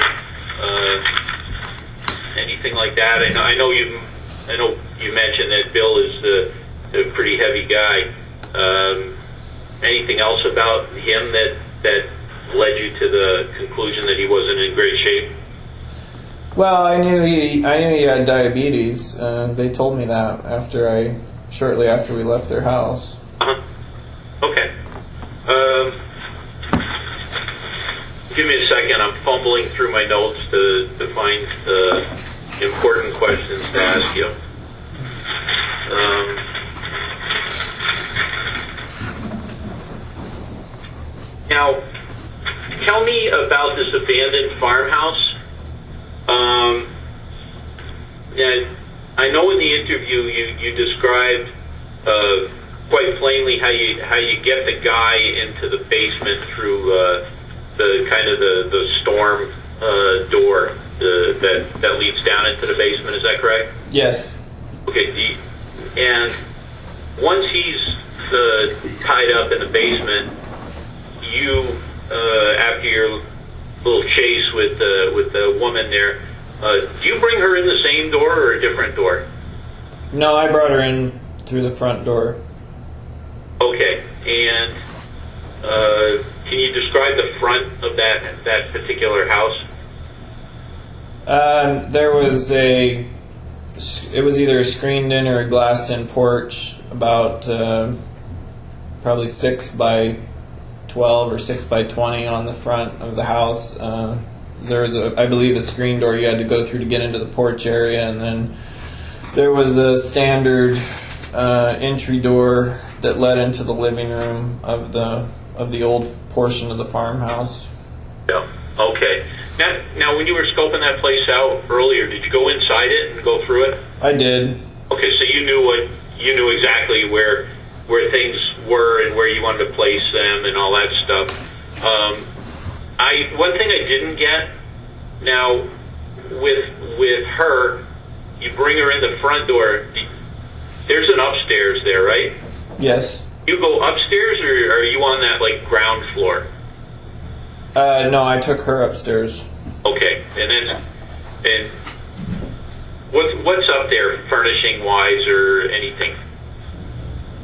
anything like that? I know you mentioned that Bill is a pretty heavy guy. Anything else about him that led you to the conclusion that he wasn't in great shape? Well, I knew he had diabetes. They told me that shortly after we left their house. Okay. Give me a second. I'm fumbling through my notes to find important questions to ask you. Now, tell me about this abandoned farmhouse. I know in the interview you described quite plainly how you get the guy into the basement through the storm door that leads down into the basement. Is that correct? Yes. Okay. And once he's tied up in the basement, you after your little chase with the woman there, do you bring her in the same door or a different door? No, I brought her in through the front door. Okay, and can you describe the front of that particular house? It was either a screened-in or a glassed-in porch about probably 6 by 12 or 6 by 20 on the front of the house. There was, I believe, a screen door you had to go through to get into the porch area, and then there was a standard entry door that led into the living room of the old portion of the farmhouse. Yeah. Okay. Now, when you were scoping that place out earlier, did you go inside it and go through it? I did. Okay, so you knew exactly where things were and where you wanted to place them and all that stuff. One thing I didn't get, now with her, you bring her in the front door. There's an upstairs there, right? Yes. You go upstairs, or are you on that like ground floor? No, I took her upstairs. Okay, and what's up there, furnishing wise or anything?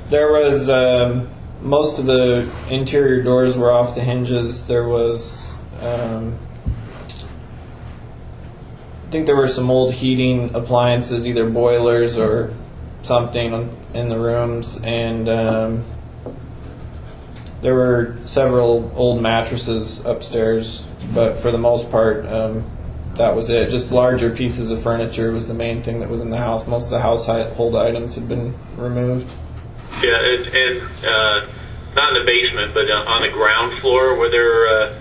There was most of the interior doors were off the hinges. There was, I think there were some old heating appliances, either boilers or something in the rooms, and there were several old mattresses upstairs, but for the most part, that was it. Just larger pieces of furniture was the main thing that was in the house. Most of the household items had been removed. Yeah, and not in the basement, but on the ground floor, were there a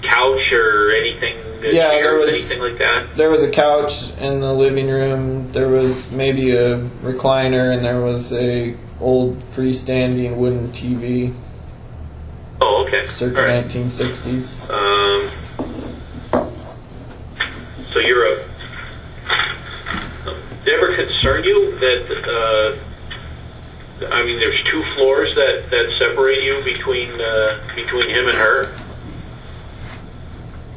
couch or anything? Yeah, there was anything like that. There was a couch in the living room. There was maybe a recliner, and there was a old freestanding wooden TV. Oh, okay. Circa All right. 1960s. So you're did it ever concern you that? I mean, there's 2 floors that separate you between him and her.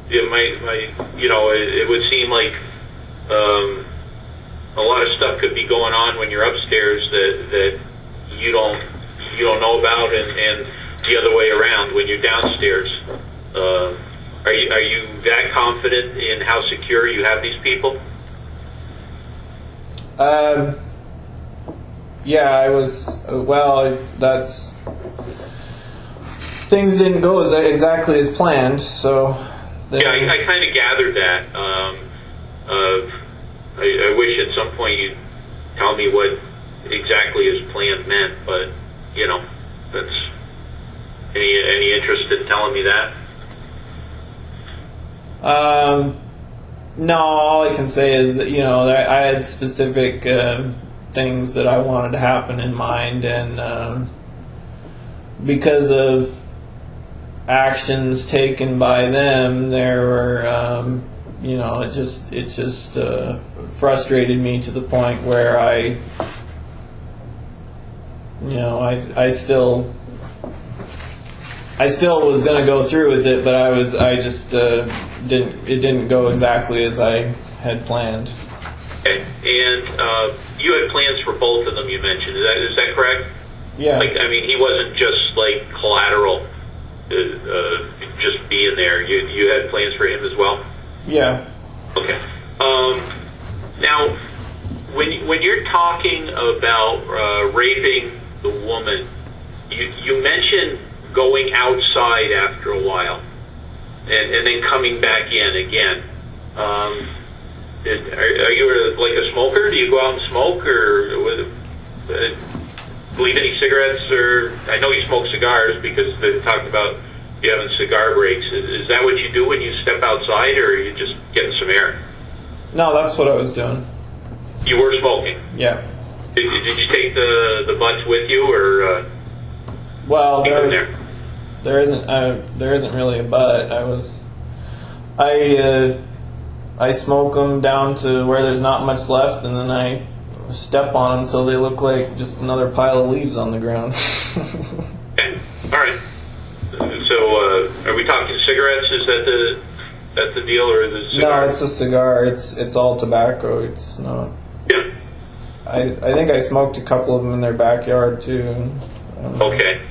It would seem like a lot of stuff could be going on when you're upstairs that you don't know about, and the other way around when you're downstairs. Are you that confident in how secure you have these people? Yeah, I was. Well, that's things didn't go exactly as planned. So Yeah, I kind of gathered that. I wish at some point you'd tell me what exactly his plan meant, but that's any interest in telling me that? No, all I can say is that I had specific things that I wanted to happen in mind, and because of actions taken by them, there were it just frustrated me to the point where I still was going to go through with it, but it didn't go exactly as I had planned. Okay. And you had plans for both of them, you mentioned. Is that correct? Yeah. He wasn't just like collateral, just being there. You had plans for him as well? Yeah. Okay. Now, when you're talking about raping the woman, you mentioned going outside after a while and then coming back in again. Are you like a smoker? Do you go out and smoke, or leave any cigarettes? Or I know you smoke cigars because they talked about you having cigar breaks. Is that what you do when you step outside, or are you just getting some air? No, that's what I was doing. You were smoking. Yeah. Did you take the butts with you, or Well, keep them there? there isn't really a butt. I smoke them down to where there's not much left, and then I step on them until they look like just another pile of leaves on the ground. Okay. All right. So, are we talking cigarettes? Is that the deal, or is it cigar? No, it's a cigar. It's all tobacco. It's not. Yeah. I think I smoked a couple of them in their backyard too. Okay.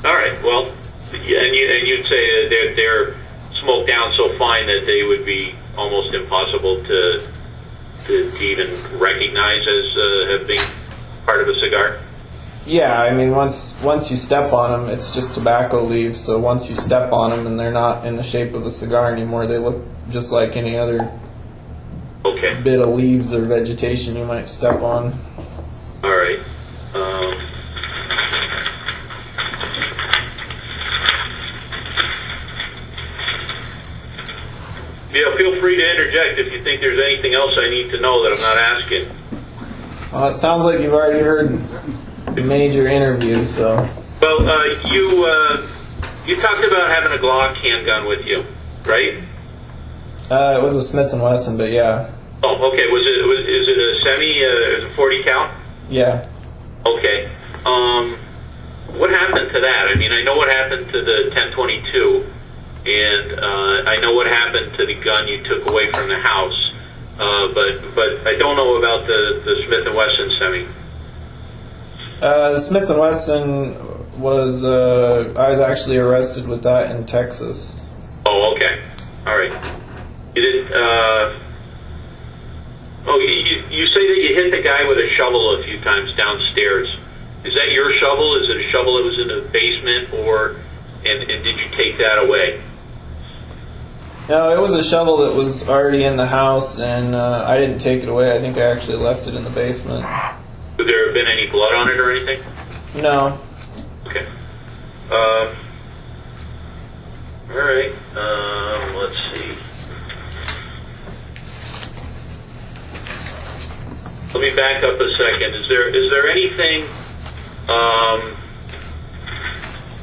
All right. Well, and you'd say that they're smoked down so fine that they would be almost impossible to even recognize as being part of a cigar. Yeah, I mean, once you step on them, it's just tobacco leaves. So once you step on them and they're not in the shape of a cigar anymore, they look just like any other Okay. bit of leaves or vegetation you might step on. All right. Yeah, feel free to interject if you think there's anything else I need to know that I'm not asking. Well, it sounds like you've already heard the major interview, so. Well, you talked about having a Glock handgun with you, right? It was a Smith & Wesson, but yeah. Oh, okay. Is it a semi? Is it 40 cal? Yeah. Okay. What happened to that? I mean, I know what happened to the 1022, and I know what happened to the gun you took away from the house, but I don't know about the Smith & Wesson semi. The Smith & Wesson was, I was actually arrested with that in Texas. Oh, okay. All right. You didn't, you say that you hit the guy with a shovel a few times downstairs. Is that your shovel? Is it a shovel that was in the basement, and did you take that away? No, it was a shovel that was already in the house, and I didn't take it away. I think I actually left it in the basement. Would there have been any blood on it or anything? No. Okay. All right. Let's see. Let me back up a second. Is there anything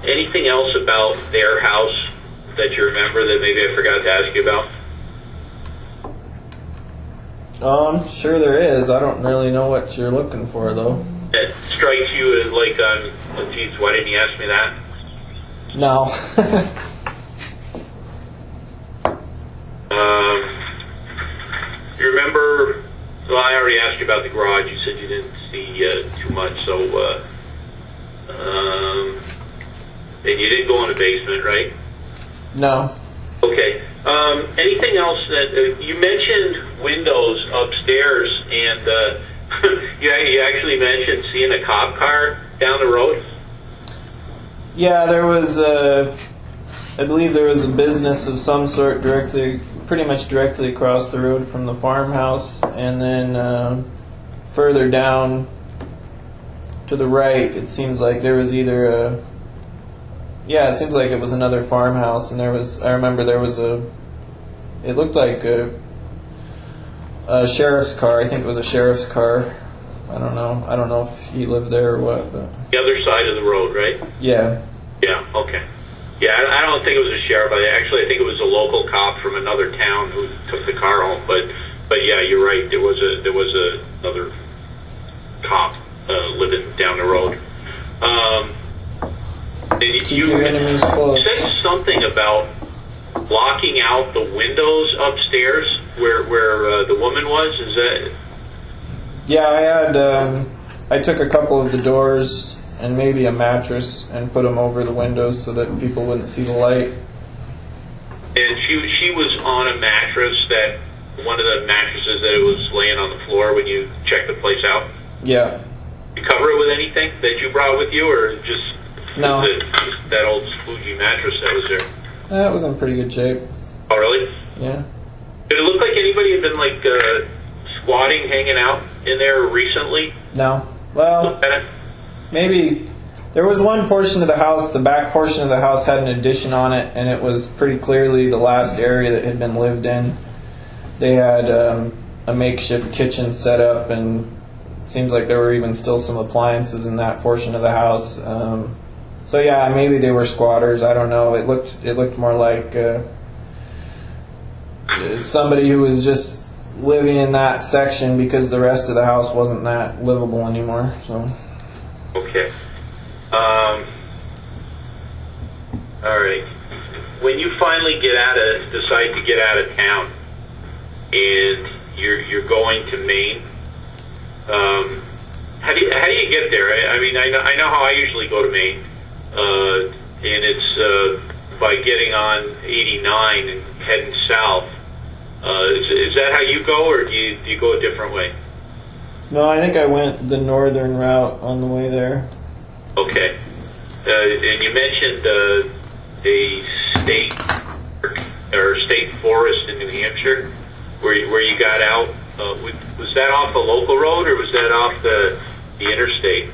anything else about their house that you remember that maybe I forgot to ask you about? I'm sure there is. I don't really know what you're looking for, though. That strikes you as like, oh, geez, why didn't you ask me that? No. You remember? Well, I already asked you about the garage. You said you didn't see too much, so and you didn't go in the basement, right? No. Okay. Anything else that you mentioned windows upstairs, and you actually mentioned seeing a cop car down the road? Yeah, there was I believe there was a business of some sort pretty much directly across the road from the farmhouse, and then further down to the right, it seems like there was either it seems like it was another farmhouse, and I remember there was it looked like a sheriff's car. I think it was a sheriff's car. I don't know if he lived there or what, but The other side of the road, right? yeah. Yeah, okay. Yeah, I don't think it was a sheriff. I think it was a local cop from another town who took the car home. But yeah, you're right. There was another cop living down the road. And Keep your enemies close. You said something about blocking out the windows upstairs where the woman was. Is that? Yeah, I took a couple of the doors and maybe a mattress and put them over the windows so that people wouldn't see the light. And she was on a mattress, that one of the mattresses that it was laying on the floor when you checked the place out. Yeah. You cover it with anything that you brought with you, or just No. that old Fuji mattress that was there? That was in pretty good shape. Oh, really? Yeah. Did it look like anybody had been like squatting, hanging out in there recently? No. Well, maybe there was one portion of the house, the back portion of the house had an addition on it, and it was pretty clearly the last area that had been lived in. They had a makeshift kitchen set up, and it seems like there were even still some appliances in that portion of the house. So yeah, maybe they were squatters. I don't know. It looked more like somebody who was just living in that section because the rest of the house wasn't that livable anymore. So. Okay. All right. When you finally decide to get out of town, and you're going to Maine, how do you get there? I mean, I know how I usually go to Maine, and it's by getting on 89 and heading south. Is that how you go, or do you go a different way? No, I think I went the northern route on the way there. Okay. And you mentioned a state or state forest in New Hampshire where you got out. Was that off a local road or was that off the interstate?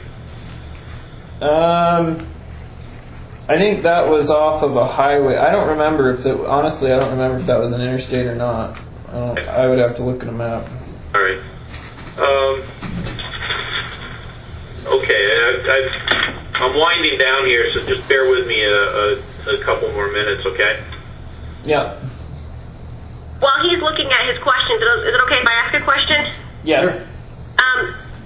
I think that was off of a highway. I don't remember if that. Honestly, I don't remember if that was an interstate or not. I would have to look at a map. All right. Okay. I'm winding down here, so just bear with me a couple more minutes, okay? Yeah. While he's looking at his questions, is it okay if I ask a question? Yeah.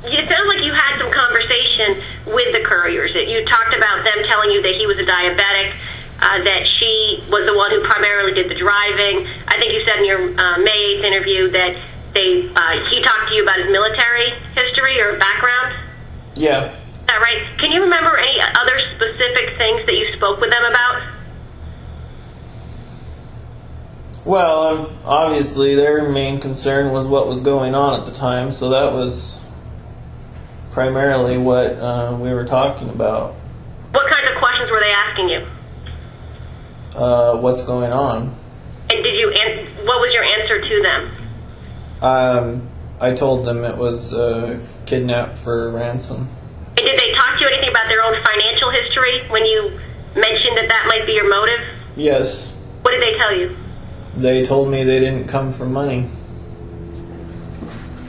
It sounds like you had some conversation with the couriers. You talked about them telling you that he was a diabetic, that she was the one who primarily did the driving. I think you said in your May 8th interview that he talked to you about his military history or background. Yeah. Is that right? Can you remember any other specific things that you spoke with them about? Well, obviously their main concern was what was going on at the time, so that was primarily what we were talking about. What kinds of questions were they asking you? What's going on? And what was your answer to them? I told them it was kidnapped for ransom. And did they talk to you anything about their own financial history when you mentioned that might be your motive? Yes. What did they tell you? They told me they didn't come for money.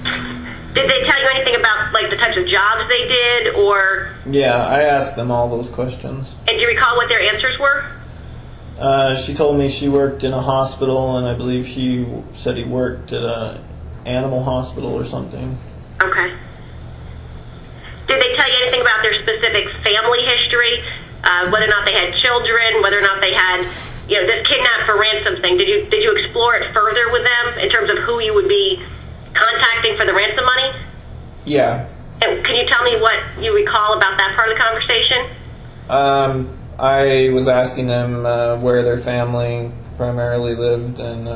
Did they tell you anything about like the types of jobs they did, or? Yeah, I asked them all those questions. And do you recall what their answers were? She told me she worked in a hospital, and I believe she said he worked at a animal hospital or something. Okay. Did they tell you anything about their specific family history? Whether or not they had children, whether or not they had, this kidnap for ransom thing? Did you explore it further with them in terms of who you would be contacting for the ransom money? Yeah. And can you tell me what you recall about that part of the conversation? I was asking them where their family primarily lived and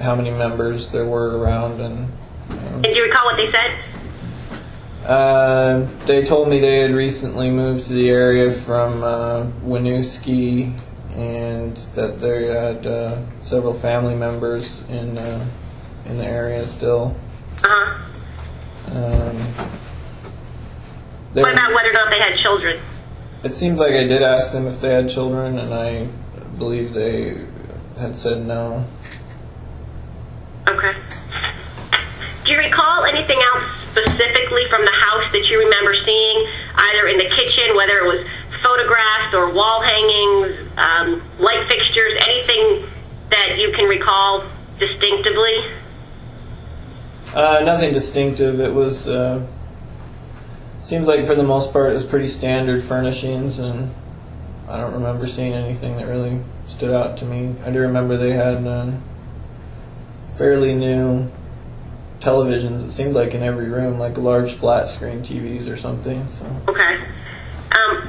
how many members there were around. And do you recall what they said? They told me they had recently moved to the area from Winooski, and that they had several family members in the area still. Uh-huh. What about whether or not they had children? It seems like I did ask them if they had children, and I believe they had said no. Okay. Do you recall anything else specifically from the house that you remember seeing, either in the kitchen, whether it was photographs or wall hangings, light fixtures, anything that you can recall distinctively? Nothing distinctive. It was, seems like for the most part it was pretty standard furnishings, and I don't remember seeing anything that really stood out to me. I do remember they had fairly new televisions, it seemed like, in every room, like large flat screen TVs or something. So. Okay.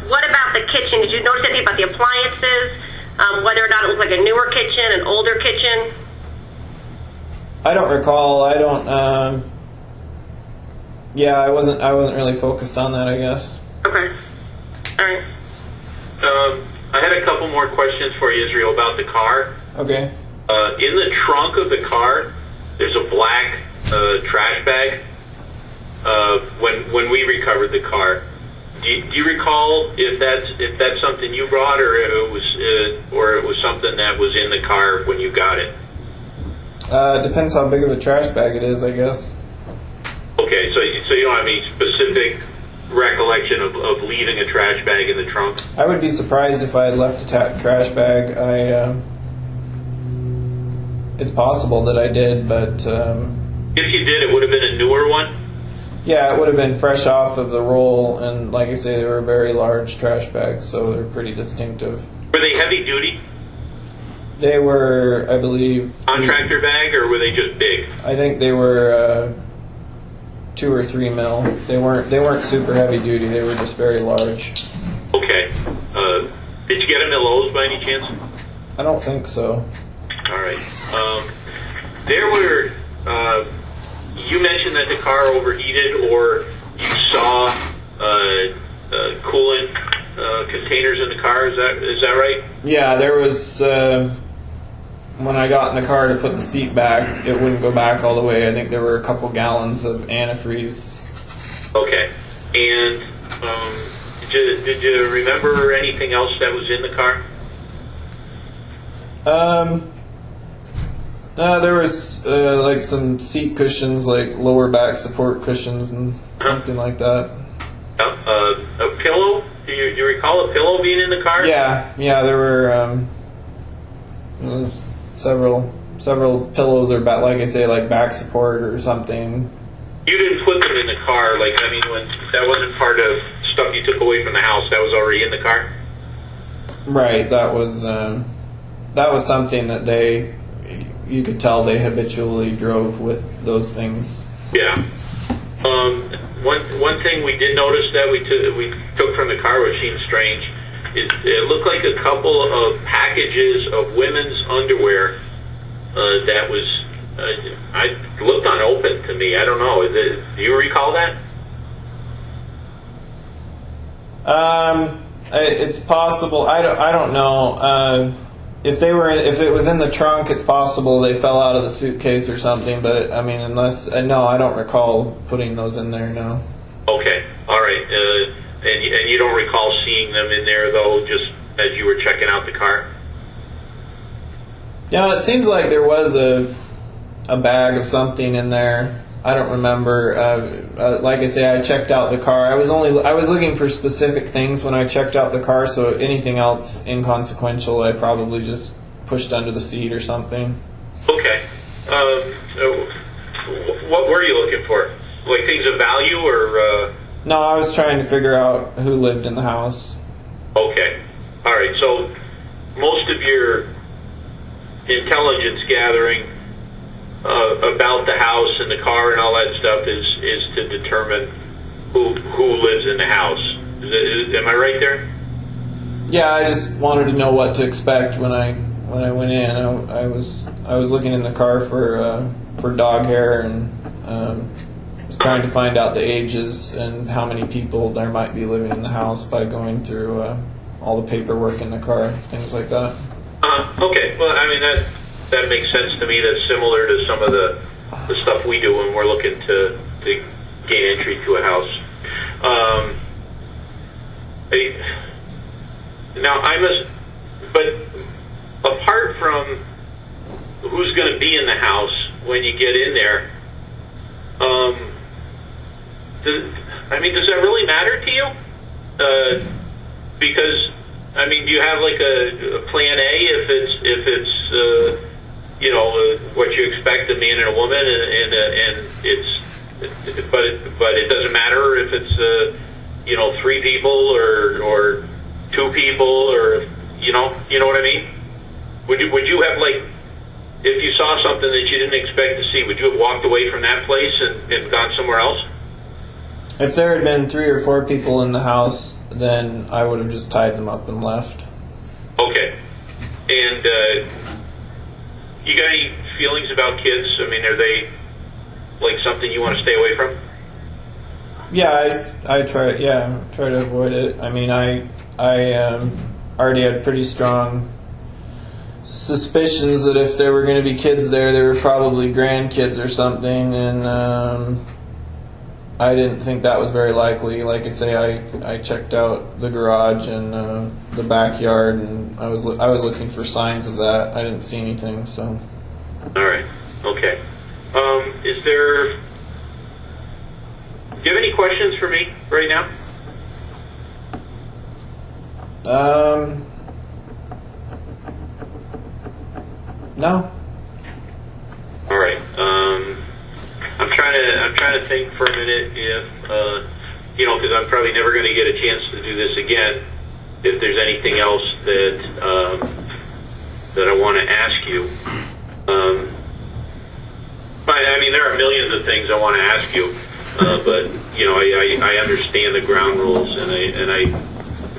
What about the kitchen? Did you notice anything about the appliances? Whether or not it was like a newer kitchen, an older kitchen? I don't recall. I don't. Yeah, I wasn't really focused on that, I guess. Okay. All right. I had a couple more questions for you, Israel, about the car. Okay. In the trunk of the car, there's a black trash bag. When we recovered the car, do you recall if that's something you brought, or it was something that was in the car when you got it? It depends how big of a trash bag it is, I guess. Okay, so you don't have any specific recollection of leaving a trash bag in the trunk? I would be surprised if I had left a trash bag. It's possible that I did, but... If you did, it would have been a newer one? Yeah, it would have been fresh off of the roll, and like I say, they were very large trash bags, so they're pretty distinctive. Were they heavy duty? They were, I believe... Contractor bag, or were they just big? I think they were 2 or 3 mil. They weren't super heavy duty, they were just very large. Okay. Did you get them at Lowe's by any chance? I don't think so. All right. There were... you mentioned that the car overheated, or you saw coolant containers in the car. Is that right? Yeah, there was, when I got in the car to put the seat back, it wouldn't go back all the way. I think there were a couple gallons of antifreeze. Okay. And did you remember anything else that was in the car? There was like some seat cushions, like lower back support cushions and something like that. A pillow? Do you recall a pillow being in the car? Yeah, there were several pillows or like I say, like back support or something. You didn't put them in the car, when that wasn't part of stuff you took away from the house. That was already in the car. Right. That was something that you could tell they habitually drove with those things. Yeah. One thing we did notice that we took from the car, which seemed strange, is it looked like a couple of packages of women's underwear that was. I looked unopened to me. I don't know. Do you recall that? It's possible. I don't know. If it was in the trunk, it's possible they fell out of the suitcase or something. But I mean, no, I don't recall putting those in there. No. Okay. All right. And you don't recall seeing them in there though, just as you were checking out the car? Yeah, it seems like there was a bag of something in there. I don't remember. Like I say, I checked out the car. I was looking for specific things when I checked out the car. So anything else inconsequential, I probably just pushed under the seat or something. Okay. What were you looking for? Like things of value, or? No, I was trying to figure out who lived in the house. Okay. All right. So most of your intelligence gathering about the house and the car and all that stuff is to determine who lives in the house. Am I right there? Yeah, I just wanted to know what to expect when I went in. I was looking in the car for dog hair and was trying to find out the ages and how many people there might be living in the house by going through all the paperwork in the car, things like that. Okay. Well, I mean that makes sense to me. That's similar to some of the stuff we do when we're looking to gain entry to a house. But apart from who's going to be in the house when you get in there, does that really matter to you? Because do you have like a plan A if it's what you expect of man and a woman, but it doesn't matter if it's 3 people or 2 people, or you know what I mean? Would you have, like, if you saw something that you didn't expect to see, would you have walked away from that place and gone somewhere else? If there had been 3 or 4 people in the house, then I would have just tied them up and left. Okay. And you got any feelings about kids? Are they like something you want to stay away from? Yeah, I try to avoid it. I already had pretty strong suspicions that if there were going to be kids there, they were probably grandkids or something, and I didn't think that was very likely. Like I say, I checked out the garage and the backyard, and I was looking for signs of that. I didn't see anything. So. All right. Okay. Do you have any questions for me right now? No. All right. I'm trying to think for a minute if because I'm probably never going to get a chance to do this again. If there's anything else that I want to ask you. There are millions of things I want to ask you, but I understand the ground rules, and I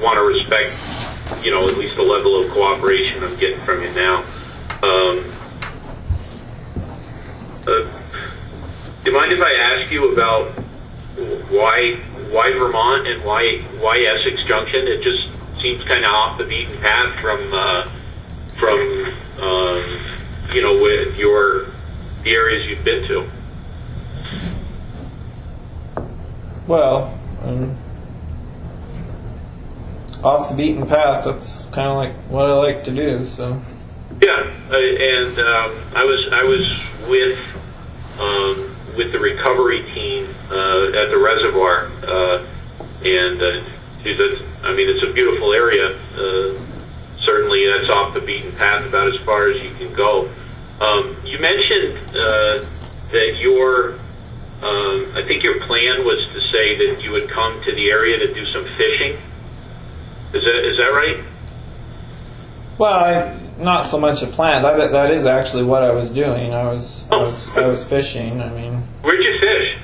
want to respect at least the level of cooperation I'm getting from you now. Do you mind if I ask you about why why Vermont and why Essex Junction? It just seems kind of off the beaten path from with the areas you've been to. Well, off the beaten path. That's kind of like what I like to do. So. Yeah, and I was with the recovery team at the reservoir, and it's a beautiful area. Certainly, that's off the beaten path about as far as you can go. You mentioned that I think your plan was to say that you would come to the area to do some fishing. Is that right? Well, not so much a plan. That is actually what I was doing. I was fishing. I mean, where'd you fish?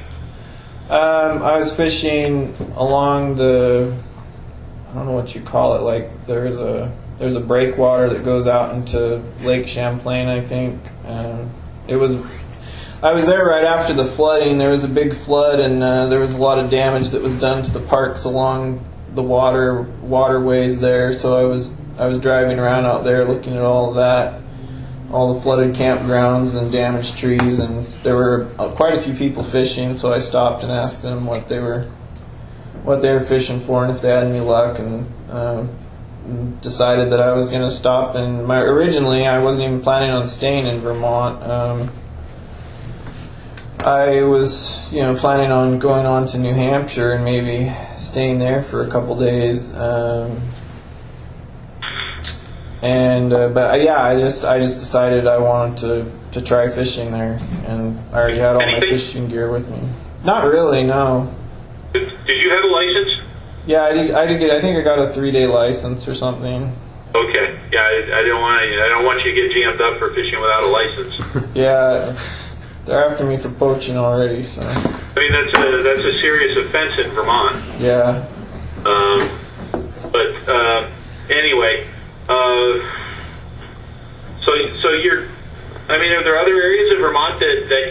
I was fishing along the, I don't know what you call it. Like there's a breakwater that goes out into Lake Champlain, I think. I was there right after the flooding. There was a big flood, and there was a lot of damage that was done to the parks along the waterways there. So I was driving around out there looking at all of that, all the flooded campgrounds and damaged trees, and there were quite a few people fishing. So I stopped and asked them what they were fishing for and if they had any luck, and decided that I was going to stop. And originally I wasn't even planning on staying in Vermont. I was, planning on going on to New Hampshire and maybe staying there for a couple days. But I just decided I wanted to try fishing there, and I already had all my fishing gear with me. Not really, no. Did you have a license? Yeah, I did get. I think I got a 3-day license or something. Okay. Yeah, I don't want you to get jammed up for fishing without a license. Yeah, they're after me for poaching already. So. I mean, that's a serious offense in Vermont. Yeah. Anyway, so you're. I mean, are there other areas of Vermont that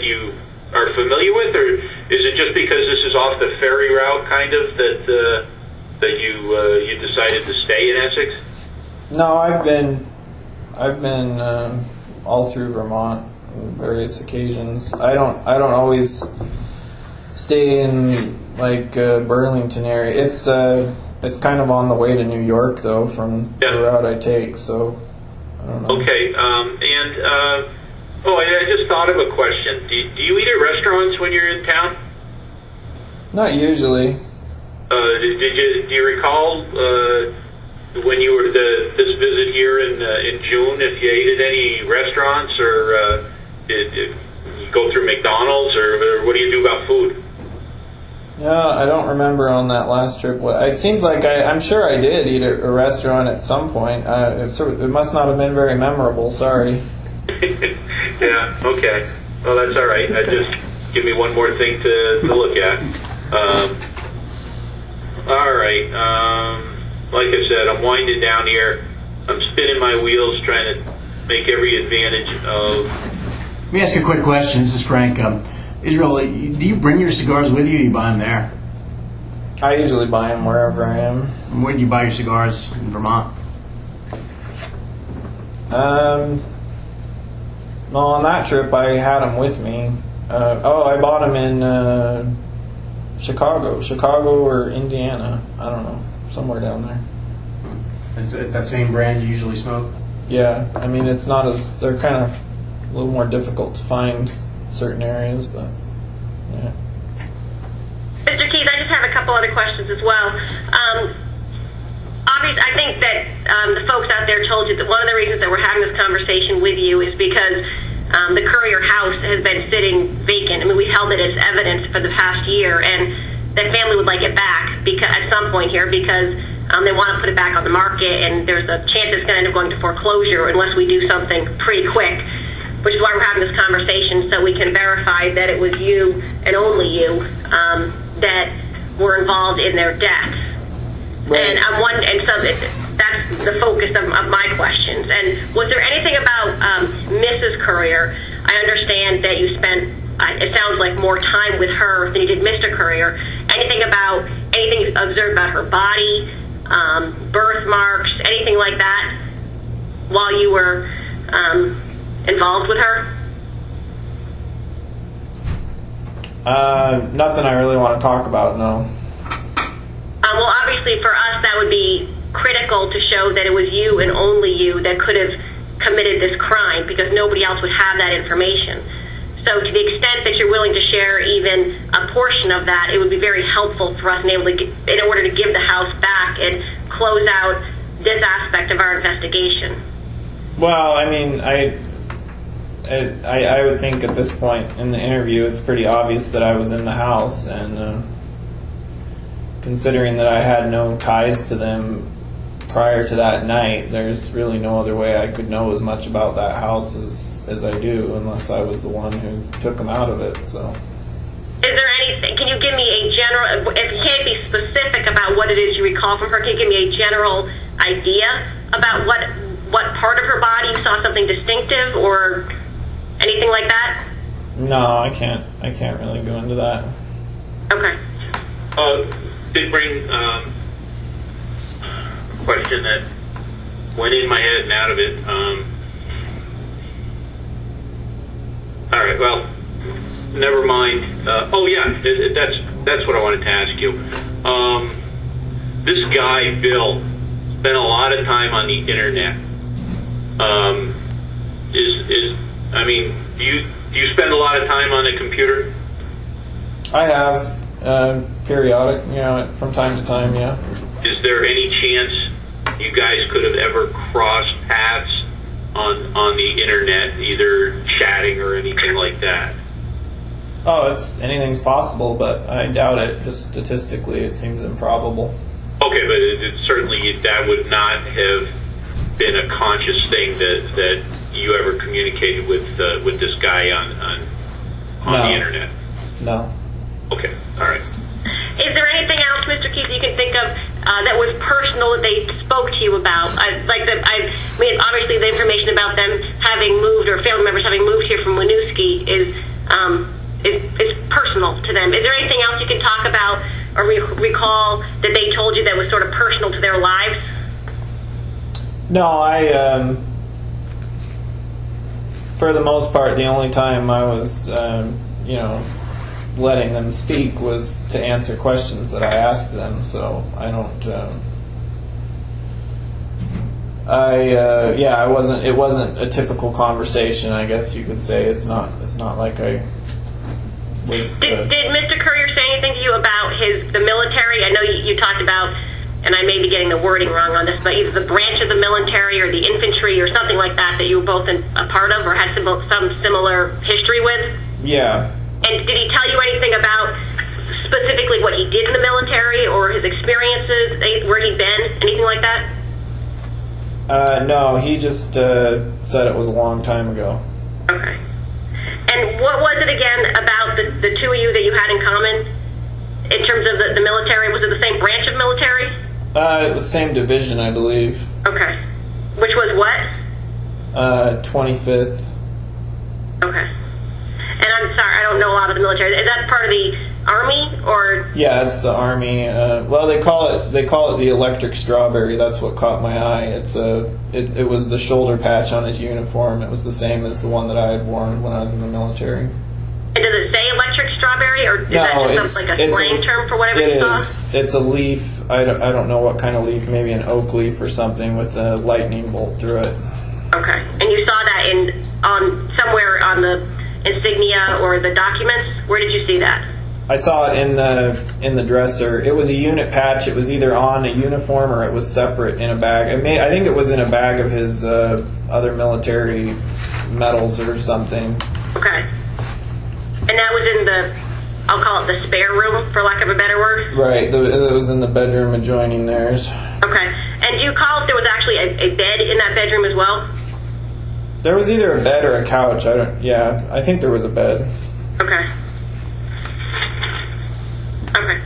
you are familiar with, or is it just because this is off the ferry route, kind of, that you decided to stay in Essex? No, I've been all through Vermont on various occasions. I don't always stay in like Burlington area. It's kind of on the way to New York though from the route I take. So I don't know. Okay, I just thought of a question. Do you eat at restaurants when you're in town? Not usually. Do you recall when you were this visit here in June, if you ate at any restaurants, or did you go through McDonald's, or what do you do about food? Yeah, I don't remember on that last trip. It seems like I'm sure I did eat at a restaurant at some point. It must not have been very memorable. Sorry. Yeah. Okay. Well, that's all right. Just give me one more thing to look at. All right. Like I said, I'm winding down here. I'm spinning my wheels, trying to make every advantage of. Let me ask you a quick question. This is Frank. Israel, do you bring your cigars with you, or do you buy them there? I usually buy them wherever I am. And where do you buy your cigars in Vermont? Well, on that trip, I had them with me. I bought them in Chicago or Indiana. I don't know, somewhere down there. It's that same brand you usually smoke? Yeah, I mean, they're kind of a little more difficult to find in certain areas, but yeah. Mr. Keith, I just have a couple other questions as well. Obviously, I think that the folks out there told you that one of the reasons that we're having this conversation with you is because the Courier house has been sitting vacant. I mean, we've held it as evidence for the past year, and the family would like it back at some point here because they want to put it back on the market, and there's a chance it's going to end up going to foreclosure unless we do something pretty quick, which is why we're having this conversation, so we can verify that it was you and only you that were involved in their death. Right. And so that's the focus of my questions. And was there anything about Mrs. Courier? I understand that you spent, it sounds feels like more time with her than you did Mr. Courier. Anything you observed about her body, birthmarks, anything like that while you were involved with her? Nothing I really want to talk about, no. Well, obviously for us that would be critical to show that it was you and only you that could have committed this crime, because nobody else would have that information. So to the extent that you're willing to share even a portion of that, it would be very helpful for us in order to give the house back and close out this aspect of our investigation. Well, I mean, I would think at this point in the interview it's pretty obvious that I was in the house, and considering that I had no ties to them prior to that night, there's really no other way I could know as much about that house as I do, unless I was the one who took them out of it. So, is there anything? Can you give me a general? If you can't be specific about what it is you recall from her, can you give me a general idea about what part of her body you saw something distinctive or anything like that? No, I can't really go into that. Okay. Did bring a question that went in my head and out of it. All right, well, never mind. Oh yeah, that's what I wanted to ask you. This guy Bill spent a lot of time on the internet. Do you spend a lot of time on the computer? I have periodic, from time to time, yeah. Is there any chance you guys could have ever crossed paths on the internet, either chatting or anything like that? Oh, anything's possible, but I doubt it. Just statistically, it seems improbable. Okay, but certainly that would not have been a conscious thing that you ever communicated with this guy on the internet. No. Okay, all right. Is there anything else, Mr. Keith, you can think of that was personal that they spoke to you about? Obviously the information about them having moved, or family members having moved here from Winooski is personal to them. Is there anything else you can talk about or recall that they told you that was sort of personal to their lives? No, for the most part, the only time I was, letting them speak was to answer questions that I asked them. So I don't. It wasn't a typical conversation, I guess you could say. It's not like I was. Did Mr. Courier say anything to you about the military? I know you talked about, and I may be getting the wording wrong on this, but either the branch of the military or the infantry or something like that you were both a part of or had some similar history with? Yeah. And did he tell you anything about specifically what he did in the military or his experiences, where he'd been, anything like that? No, he just said it was a long time ago. Okay. And what was it again about the two of you that you had in common in terms of the military? Was it the same branch of military? It was same division, I believe. Okay. Which was what? 25th. Okay. And I'm sorry, I don't know a lot of the military. Is that part of the Army or? Yeah, it's the Army. Well, they call it the electric strawberry. That's what caught my eye. It was the shoulder patch on his uniform. It was the same as the one that I had worn when I was in the military. And does it say electric strawberry, or is that just like a slang term for whatever you saw? It's a leaf. I don't know what kind of leaf. Maybe an oak leaf or something with a lightning bolt through it. Okay. And you saw that somewhere on the insignia or the documents? Where did you see that? I saw it in the dresser. It was a unit patch. It was either on a uniform or it was separate in a bag. I think it was in a bag of his other military medals or something. Okay. And that was in I'll call it the spare room, for lack of a better word? Right. It was in the bedroom adjoining theirs. Okay. And do you recall if there was actually a bed in that bedroom as well? There was either a bed or a couch. I think there was a bed. Okay. Okay.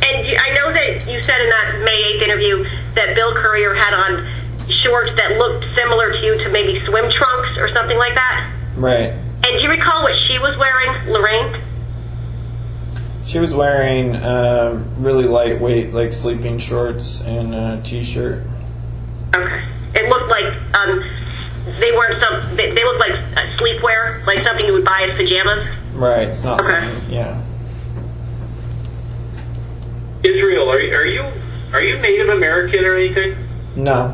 And I know that you said in that May 8th interview that Bill Courier had on shorts that looked similar to you, to maybe swim trunks or something like that? Right. And do you recall what she was wearing, Lorraine? She was wearing really lightweight, like sleeping shorts and a t-shirt. Okay. It looked like they weren't some. They looked like sleepwear, like something you would buy as pajamas. Right. It's not. Okay. Something, yeah. Israel, are you Native American or anything? No.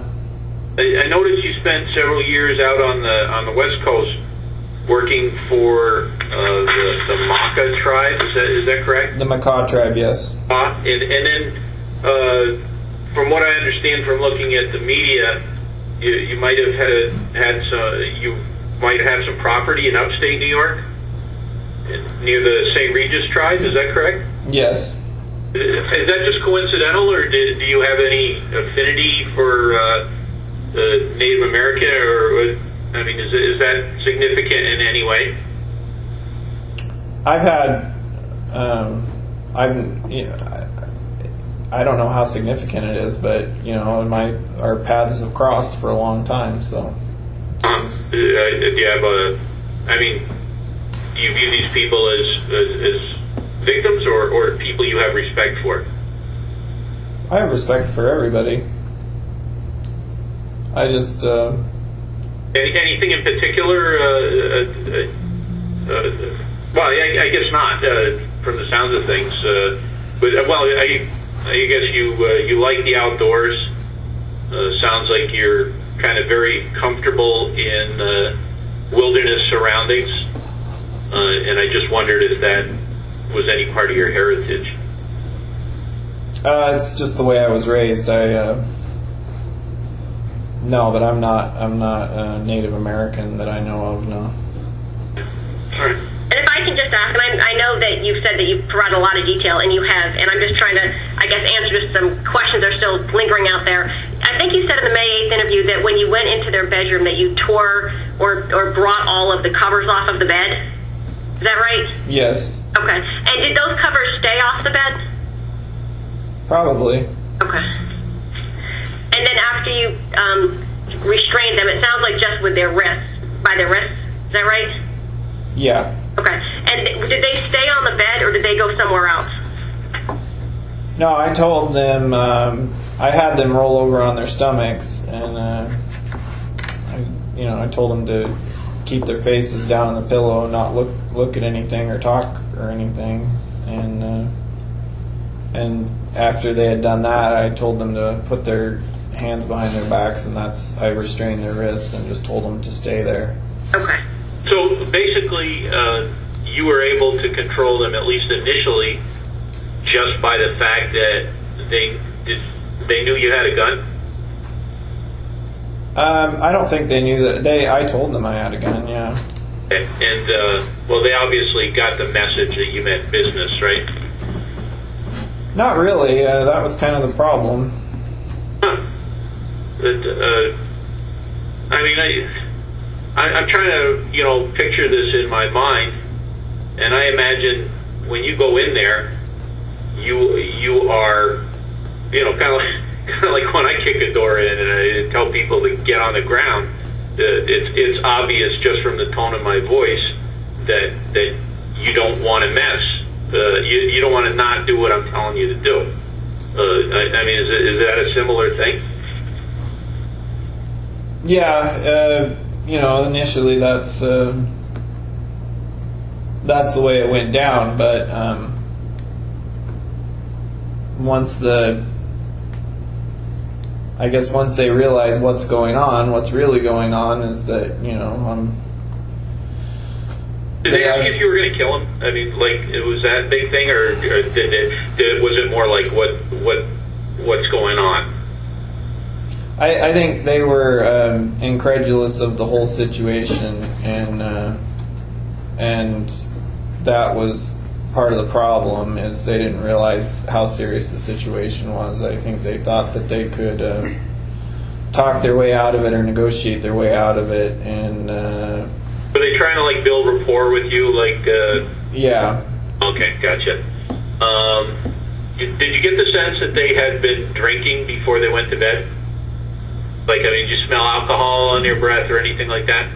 I noticed you spent several years out on the West Coast working for the Maka tribe. Is that correct? The Makah tribe, yes. And then, from what I understand from looking at the media, you might have had some property in upstate New York, near the St. Regis tribe. Is that correct? Yes. Is that just coincidental, or do you have any affinity for Native American, or I mean, is that significant in any way? I've had, I don't know how significant it is, but our paths have crossed for a long time. So, do you have do you view these people as victims or people you have respect for? I have respect for everybody. I just anything in particular? Well, I guess not. From the sounds of things, but I guess you like the outdoors. Sounds like you're kind of very comfortable in wilderness surroundings, and I just wondered if that was any part of your heritage. it's just the way I was raised. No, but I'm not Native American that I know of. No. All right. And if I can just ask, and I know that you've said that you've provided a lot of detail, and you have, and I'm just trying to, I guess, answer just some questions that are still lingering out there. I think you said in the May 8th interview that when you went into their bedroom that you tore or brought all of the covers off of the bed. Is that right? Yes. Okay. And did those covers stay off the bed? Probably. Okay. And then after you restrained them, it sounds like just with their wrists, by their wrists. Is that right? Yeah. Okay. And did they stay on the bed or did they go somewhere else? No, I told them, I had them roll over on their stomachs, and I told them to keep their faces down on the pillow, not look at anything or talk or anything, and after they had done that, I told them to put their hands behind their backs, and I restrained their wrists and just told them to stay there. Okay. So basically, you were able to control them, at least initially, just by the fact that they knew you had a gun? I don't think they knew that. I told them I had a gun, yeah. And they obviously got the message that you meant business, right? Not really. That was kind of the problem. Huh. But, I'm trying to, picture this in my mind, and I imagine when you go in there, you are, kind of like when I kick a door in and I tell people to get on the ground. It's obvious just from the tone of my voice that you don't want to mess. You don't want to not do what I'm telling you to do. Is that a similar thing? Yeah. Initially that's the way it went down, but once they realize what's really going on is that, Did they ask you if you were going to kill him? Was that a big thing, or was it more like what's going on? I think they were incredulous of the whole situation, and that was part of the problem, is they didn't realize how serious the situation was. I think they thought that they could talk their way out of it or negotiate their way out of it, and were they trying to build rapport with you, yeah. Okay, gotcha. Did you get the sense that they had been drinking before they went to bed? Did you smell alcohol on your breath or anything like that?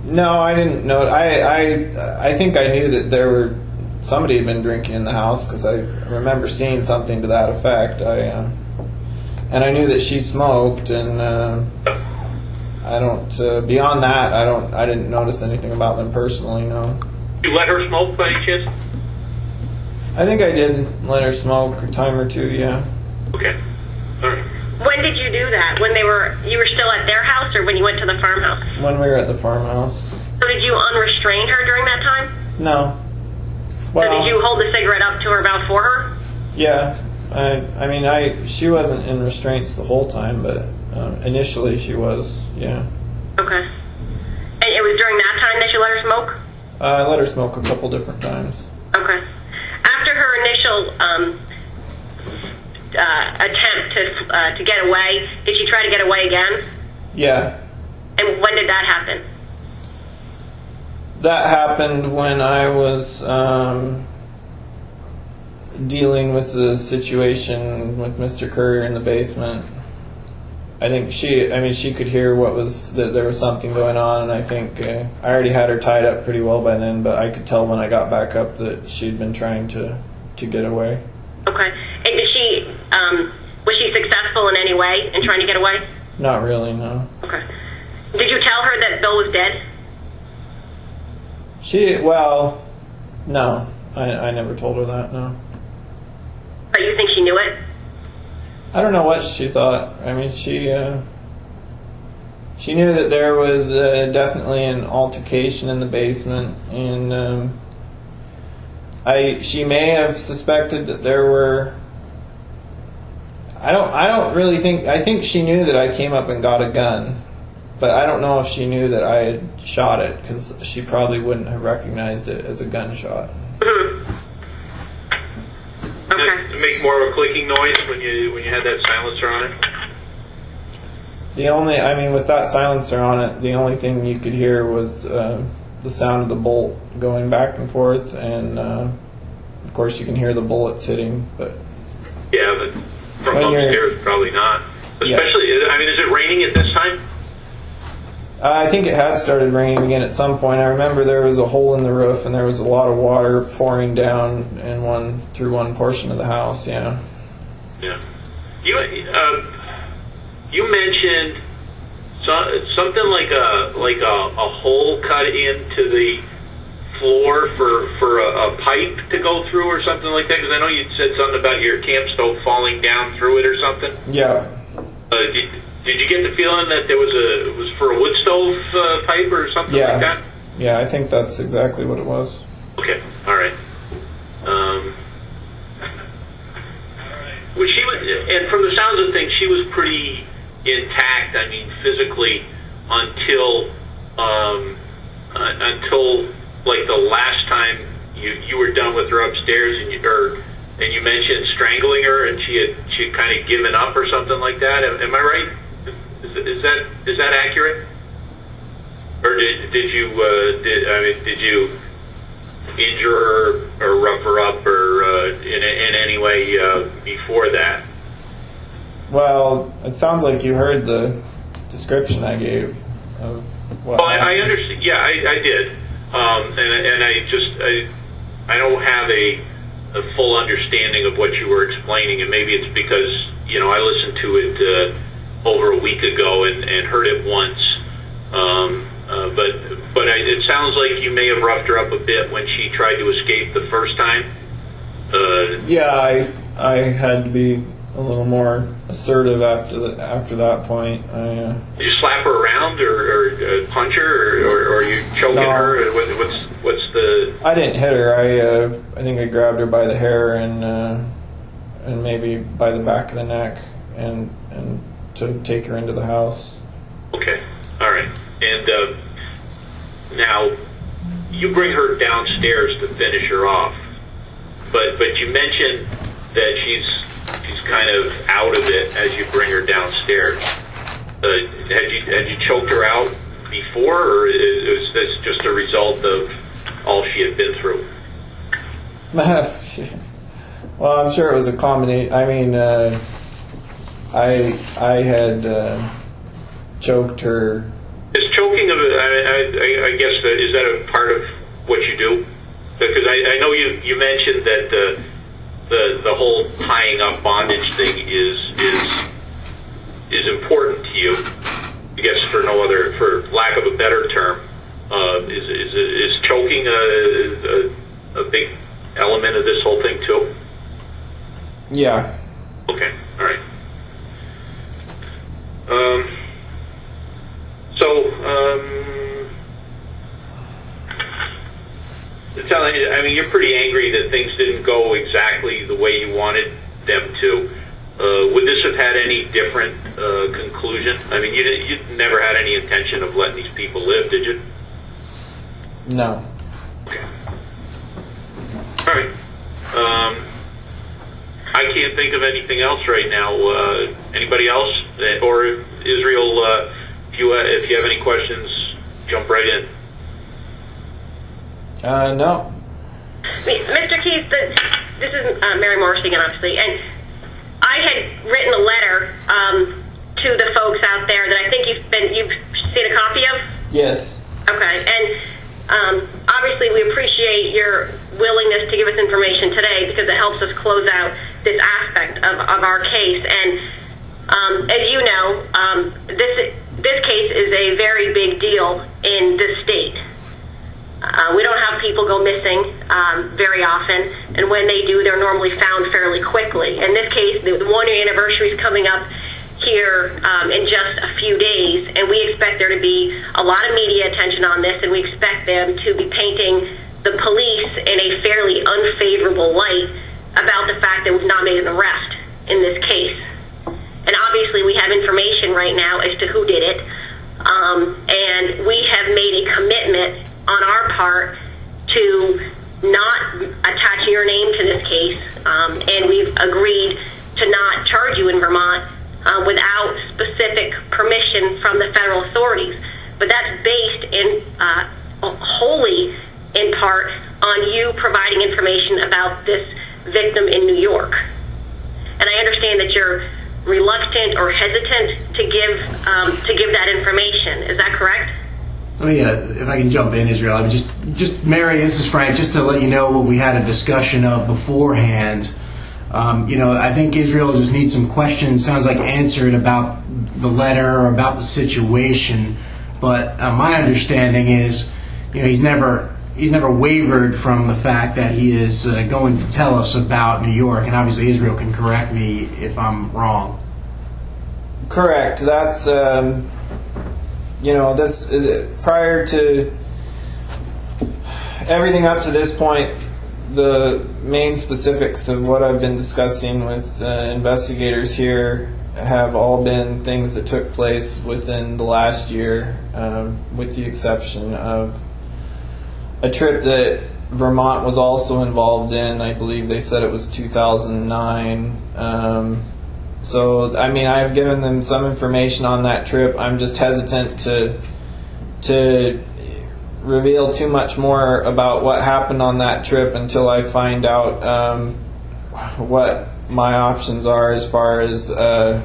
No, I didn't know. I think I knew that somebody had been drinking in the house because I remember seeing something to that effect. And I knew that she smoked, and I don't. Beyond that, I didn't notice anything about them personally. No. You let her smoke by any chance? I think I did let her smoke a time or two. Yeah. Okay. All right. When did you do that? When you were still at their house, or when you went to the farmhouse? When we were at the farmhouse. So did you unrestrain her during that time? No. So did you hold the cigarette up to her mouth for her? Yeah. I mean, she wasn't in restraints the whole time, but initially she was. Yeah. Okay. And it was during that time that you let her smoke? I let her smoke a couple different times. Okay. After her initial attempt to get away, did she try to get away again? Yeah. And when did that happen? That happened when I was dealing with the situation with Mr. Currier in the basement. I think she could hear that there was something going on, and I think I already had her tied up pretty well by then, but I could tell when I got back up that she'd been trying to get away. Okay. And was she successful in any way in trying to get away? Not really, no. Okay. Did you tell her that Bill was dead? No. I never told her that, no. But you think she knew it? I don't know what she thought. I mean, she knew that there was definitely an altercation in the basement, and she may have suspected that there were. I don't really think. I think she knew that I came up and got a gun, but I don't know if she knew that I had shot it, because she probably wouldn't have recognized it as a gunshot. Mm-hmm. Okay. Did it make more of a clicking noise when you had that silencer on it? With that silencer on it, the only thing you could hear was the sound of the bolt going back and forth, and of course you can hear the bullets hitting. But yeah, but from upstairs probably not. Especially, is it raining at this time? I think it had started raining again at some point. I remember there was a hole in the roof, and there was a lot of water pouring down through one portion of the house. Yeah. Yeah. You mentioned something like a hole cut into the floor for a pipe to go through or something like that. Because I know you said something about your camp stove falling down through it or something. Yeah. Did you get the feeling that it was for a wood stove pipe or something like that? Yeah, I think that's exactly what it was. Okay, all right. And from the sounds of things, she was pretty intact. I mean, physically, until like the last time you were done with her upstairs, and you mentioned strangling her, and she had kind of given up or something like that. Am I right? Is that accurate? Or did you injure her or rough her up or in any way before that? Well, it sounds like you heard the description I gave of what. Well, I understand. Yeah, I did, and I don't have a full understanding of what you were explaining, and maybe it's because I listened to it over a week ago and heard it once. But it sounds like you may have roughed her up a bit when she tried to escape the first time. Yeah, I had to be a little more assertive after that point. Did you slap her around or punch her or are you choking her? What's the? I didn't hit her. I think I grabbed her by the hair and maybe by the back of the neck and to take her into the house. Okay, all right. And now you bring her downstairs to finish her off, but you mentioned that she's kind of out of it as you bring her downstairs. Had you choked her out before, or is this just a result of all she had been through? Well, I'm sure it was a combination. I mean, I had choked her. Is choking I guess is that a part of what you do Because I know you mentioned that the whole tying up bondage thing is important to you. I guess for lack of a better term, is choking a big element of this whole thing too? Yeah. Okay. All right. I mean, you're pretty angry that things didn't go exactly the way you wanted them to. Would this have had any different conclusion? I mean, you never had any intention of letting these people live, did you? No. Okay. All right. I can't think of anything else right now. Anybody else? Or Israel, if you have any questions, jump right in. No. Mr. Keith, this is Mary Morris again, obviously, and I had written a letter to the folks out there that I think you've seen a copy of. Yes. Okay, and obviously we appreciate your willingness to give us information today because it helps us close out this aspect of our case. And as you know, this case is a very big deal in this state. We don't have people go missing very often, and when they do, they're normally found fairly quickly. In this case, the 1-year anniversary is coming up here in just a few days, and we expect there to be a lot of media attention on this, and we expect them to be painting the police in a fairly unfavorable light about the fact that we've not made an arrest in this case. And obviously we have information right now as to who did it, and we have made a commitment on our part to not attach your name to this case, and we've agreed to not charge you in Vermont without specific permission from the federal authorities. But that's based in wholly in part on you providing information about this victim in New York. And I understand that you're reluctant or hesitant to give that information. Is that correct? Oh yeah, if I can jump in, Israel, I would just Mary, this is Frank, just to let you know what we had a discussion of beforehand. I think Israel just needs some questions, sounds like answered about the letter or about the situation. But my understanding is, he's never wavered from the fact that he is going to tell us about New York, and obviously Israel can correct me if I'm wrong. Correct. That's this prior to everything up to this point, the main specifics of what I've been discussing with investigators here have all been things that took place within the last year, with the exception of a trip that Vermont was also involved in. I believe they said it was 2009. So, I mean, I've given them some information on that trip. I'm just hesitant to reveal too much more about what happened on that trip until I find out what my options are as far as a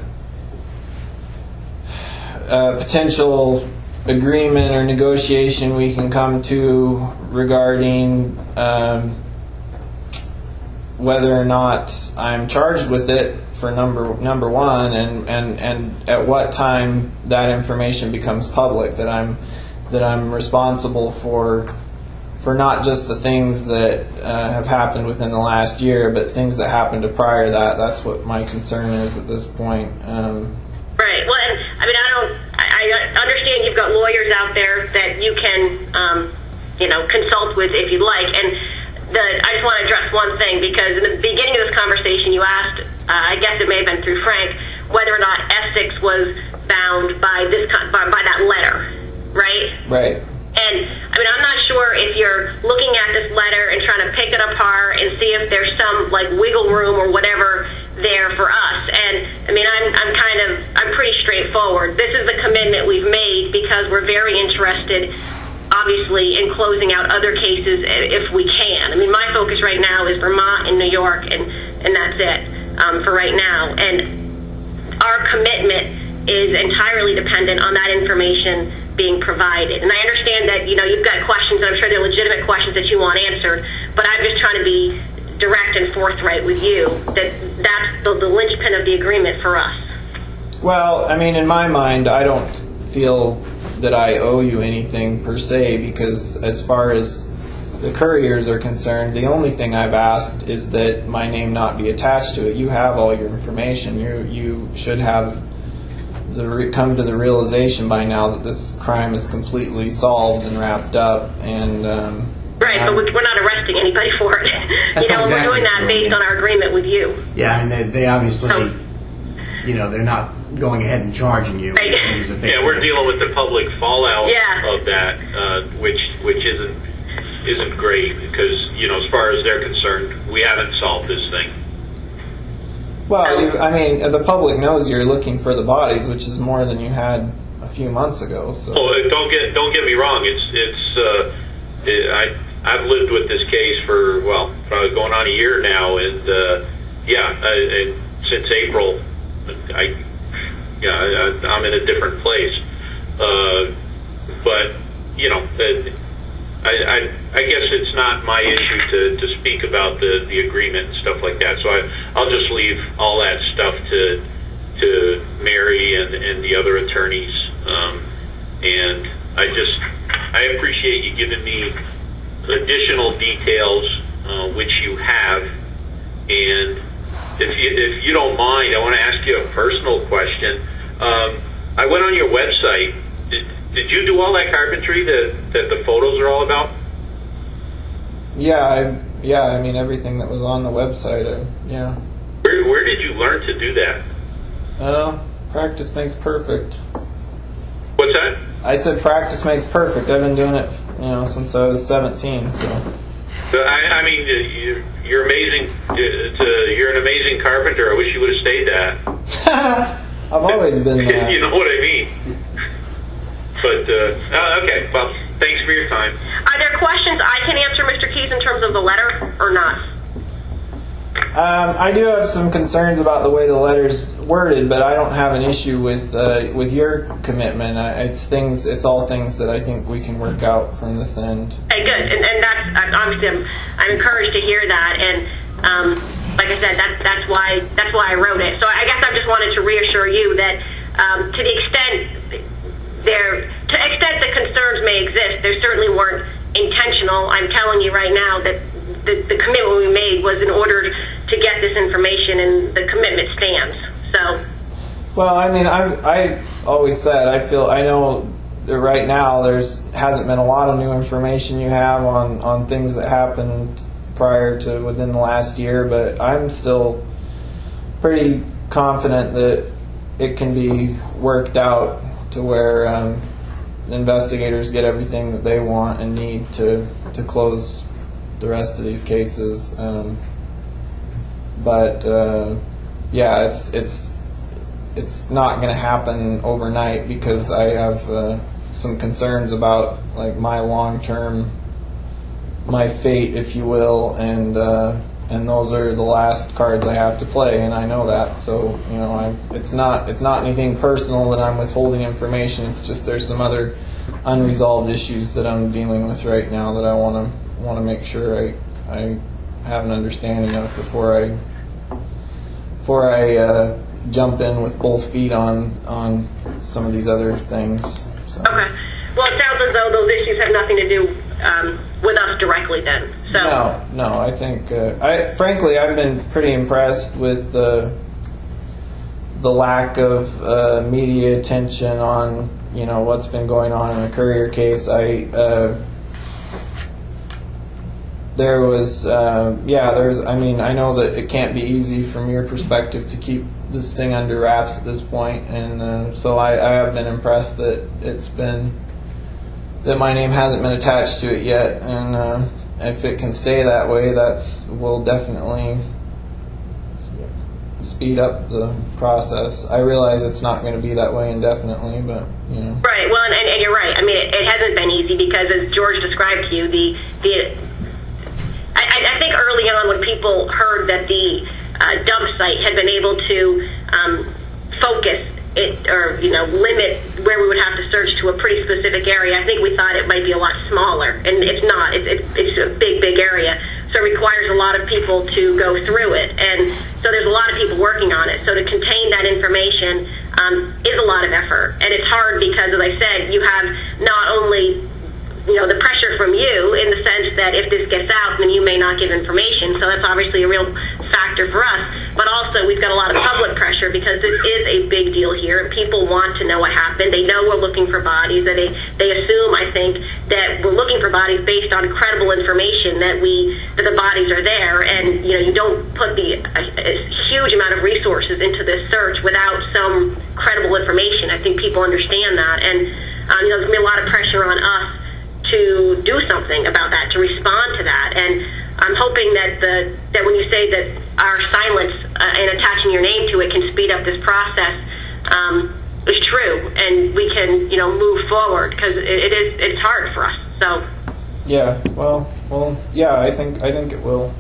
potential agreement or negotiation we can come to regarding whether or not I'm charged with it for number one, and at what time that information becomes public, that I'm responsible for not just the things that have happened within the last year, but things that happened prior to that. That's what my concern is at this point. Right. Well, and I understand you've got lawyers out there that you can consult with if you'd like, and I just want to address one thing, because in the beginning of this conversation you asked, I guess it may have been through Frank, whether or not Essex was bound by that letter, right? Right. And I mean, I'm not sure if you're looking at this letter and trying to pick it apart and see if there's some wiggle room or whatever there for us. And I mean, I'm pretty straightforward. This is the commitment we've made because we're very interested, obviously, in closing out other cases if we can. I mean, my focus right now is Vermont and New York, and that's it for right now. And our commitment is entirely dependent on that information being provided. And I understand understand that, you've got questions, and I'm sure they're legitimate questions that you want answered, but I'm just trying to be direct and forthright with you that that's the linchpin of the agreement for us. Well, I mean, in my mind, I don't feel that I owe you anything per se, because as far as the couriers are concerned, the only thing I've asked is that my name not be attached to it. You have all your information. You should have come to the realization by now that this crime is completely solved and wrapped up. And right, but we're not arresting anybody for it. We're doing that based on our agreement with you. Yeah, I mean, they obviously, they're not going ahead and charging you. Right. Yeah, we're dealing with the public fallout Yeah. of that, which isn't great, because as far as they're concerned, we haven't solved this thing. Well, the public knows you're looking for the bodies, which is more than you had a few months ago. So. Oh, don't get me wrong. I've lived with this case for probably going on a year now, and since April, I'm in a different place. But I guess it's not my issue to speak about the agreement and stuff like that. So I'll just leave all that stuff to Mary and the other attorneys. And I appreciate you giving me additional details, which you have. And if you don't mind, I want to ask you a personal question. I went on your website. Did you do all that carpentry that the photos are all about? Yeah, everything that was on the website. Yeah. Where did you learn to do that? Practice makes perfect. What's that? I said practice makes perfect. I've been doing it, since I was 17. So. You're amazing. You're an amazing carpenter. I wish you would have stayed that. I've always been that. You know what I mean? But okay. Well, thanks for your time. Are there questions I can answer, Mr. Keys, in terms of the letter, or not? I do have some concerns about the way the letter's worded, but I don't have an issue with your commitment. It's all things that I think we can work out from this end. Hey, good, and that's obviously I'm encouraged to hear that, and like I said, that's why I wrote it. So I guess I just wanted to reassure you that to the extent the concerns may exist, they certainly weren't intentional. I'm telling you right now that the commitment we made was in order to get this information, and the commitment stands. So. Well, I always said I know that right now hasn't been a lot of new information you have on things that happened prior to within the last year, but I'm still pretty confident that it can be worked out to where investigators get everything that they want and need to close the rest of these cases. It's not going to happen overnight, because I have some concerns about my long-term, my fate, if you will, and those are the last cards I have to play, and I know that. So it's not anything personal that I'm withholding information. It's just there's some other unresolved issues that I'm dealing with right now that I want to make sure I have an understanding of before I jump in with both feet on some of these other things. So. Okay. Well, it sounds as though those issues have nothing to do with us directly then. So. No. I think, frankly, I've been pretty impressed with the lack of media attention on what's been going on in the Courier case. I know that it can't be easy from your perspective to keep this thing under wraps at this point, and so I have been impressed that my name hasn't been attached to it yet, and if it can stay that way, will definitely speed up the process. I realize it's not going to be that way indefinitely, but Right. Well, and you're right. It hasn't been easy, because as George described to you, I think early on when people heard that the dump site had been able to focus it, or limit where we would have to search to to a pretty specific area. I think we thought it might be a lot smaller, and it's not. It's a big area. So it requires a lot of people to go through it. And so there's a lot of people working on it. So to contain that information is a lot of effort. And it's hard because, as I said, you have not only the pressure from you in the sense that if this gets out, then you may not give information. So that's obviously a real factor for us. But also we've got a lot of public pressure because this is a big deal here. People want to know what happened. They know we're looking for bodies. And they assume, I think, that we're looking for bodies based on credible information that the bodies are there. And, you don't put a huge amount of resources into this search without some credible information. I think people understand that. And, there's going to be a lot of pressure on us to do something about that, to respond to that. And I'm hoping that when you say that our silence and attaching your name to it can speed up this process is true, and we can move forward, because it's hard for us. So yeah, well, yeah, I think it will.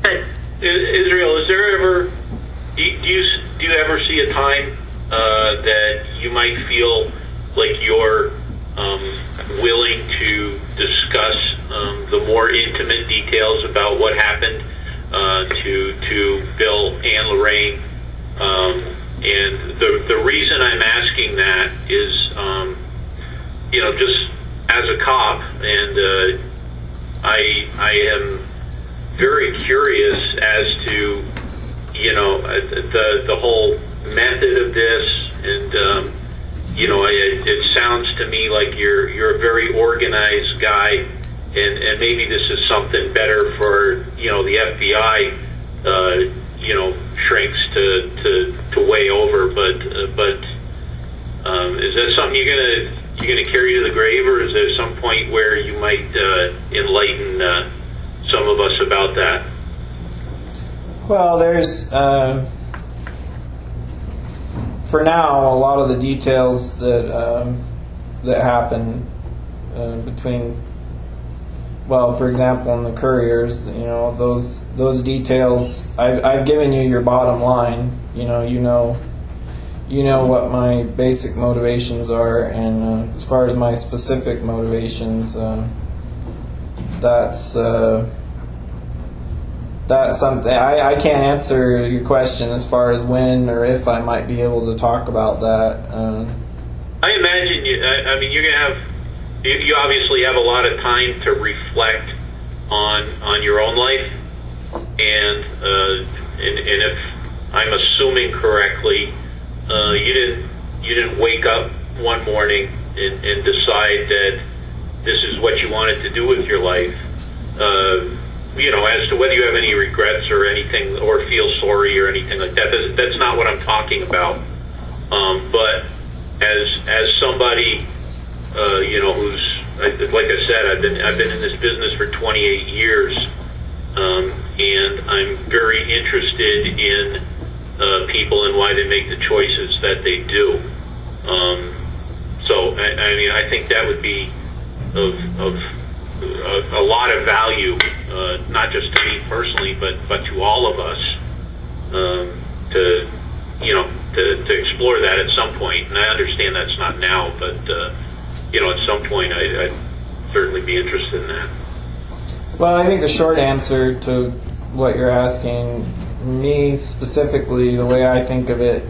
Good. Israel, is there ever do you ever see a time that you might feel like you're willing to discuss the more intimate details about what happened to Bill and Lorraine? And the reason I'm asking that is, just as a cop, and I am very curious as to the whole method of this, and it sounds to me like you're a very organized guy, and maybe this is something better for the FBI shrinks to weigh over, but is that something you're gonna carry to the grave, or is there some point where you might enlighten some of us about that? Well, there's for now a lot of the details that happen between. Well, for example, in the couriers, those details. I've given you your bottom line. You know what my basic motivations are, and as far as my specific motivations, that's something I can't answer your question as far as when or if I might be able to talk about that. I imagine you're gonna have. You obviously have a lot of time to reflect on your own life, and if I'm assuming correctly, you didn't wake up one morning and decide that this is what you wanted to do with your life. As to whether you have any regrets or anything, or feel sorry or anything like that, that's not what I'm talking about. But as somebody, who's, like I said, I've been in this business for 28 years, and I'm very interested in people and why they make the choices that they do. So I think that would be of a lot of value, not just to me personally, but to all of us, to explore that at some point. And I understand that's not now, but at some point I'd certainly be interested in that. Well, I think the short answer to what you're asking me specifically, the way I think of it,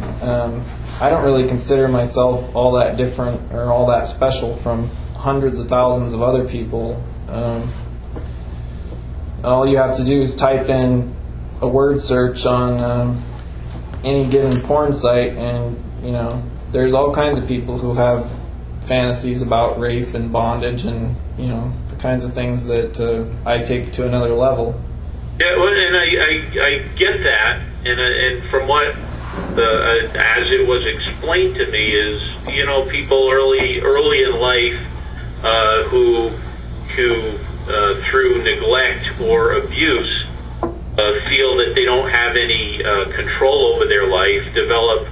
I don't really consider myself all that different or all that special from hundreds of thousands of other people. All you have to do is type in a word search on any given porn site, and there's all kinds of people who have fantasies about rape and bondage, and the kinds of things that I take to another level. Yeah, well, and I get that, and from what as it was explained to me is people early in life who through neglect or abuse feel that they don't have any control over their life, develop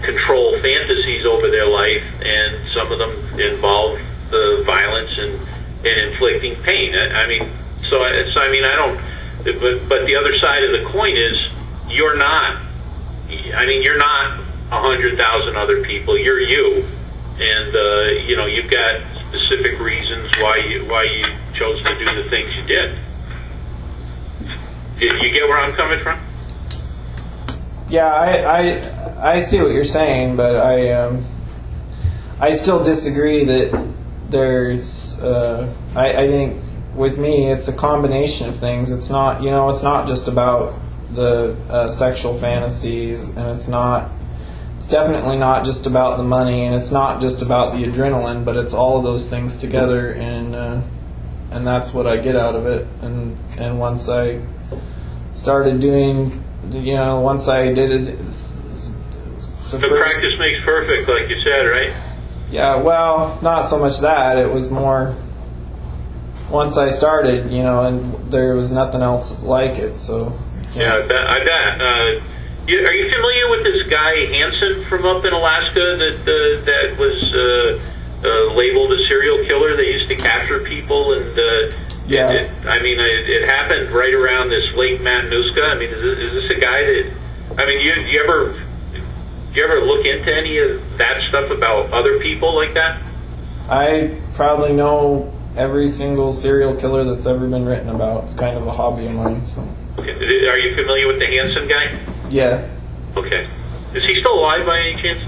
control fantasies over their life, and some of them involve the violence and inflicting pain. I don't. But the other side of the coin is you're not 100,000 other people. You're you, and you've got specific reasons why you chose to do the things you did. You get where I'm coming from? Yeah, I see what you're saying, but I still disagree that there's. I think with me, it's a combination of things. It's not it's not just about the sexual fantasies, and it's definitely not just about the money, and it's not just about the adrenaline, but it's all of those things together, and that's what I get out of it. And once I started doing, once I did it, the practice makes perfect, like you said, right? Yeah, well, not so much that. It was more once I started, and there was nothing else like it. So yeah, I bet. Are you familiar with this guy Hansen from up in Alaska that was labeled a serial killer? They used to capture people, and yeah. It happened right around this Lake Matanuska. I mean, is this a guy that? I mean, do you ever look into any of that stuff about other people like that? I probably know every single serial killer that's ever been written about. It's kind of a hobby of mine. So. Okay. Are you familiar with the Hansen guy? Yeah. Okay. Is he still alive by any chance?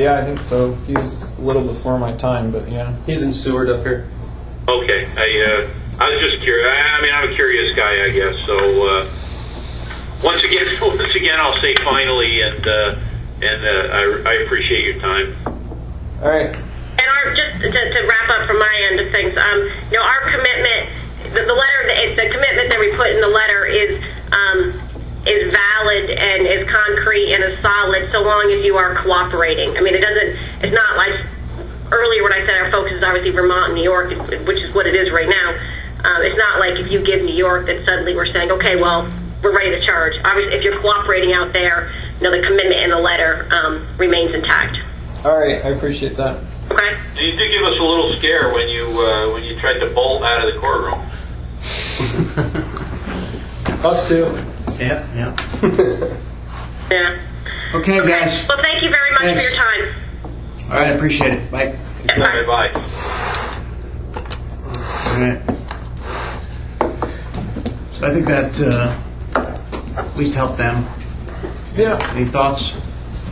Yeah, I think so. He was a little before my time, but yeah. He's in Seward up here. Okay. I was just curious. I'm a curious guy, I guess. So once again, I'll say finally, and I appreciate your time. All right. And just to wrap up from my end of things, our commitment, the letter, the commitment that we put in the letter is valid and is concrete and is solid so long as you are cooperating. I mean, it's not like earlier when I said our focus is obviously Vermont and New York, which is what it is right now. It's not like if you give New York that suddenly we're saying, okay, well, we're ready to charge. Obviously, if you're cooperating out there, the commitment in the letter remains intact. All right, I appreciate that. Okay. You did give us a little scare when you tried to bolt out of the courtroom. Us too. Yeah. Yeah. Okay, guys. Well, thank you very much Thanks. for your time. All right, I appreciate it. Bye. Yeah, bye. Bye. All right. So I think that at least helped them. Yeah. Any thoughts?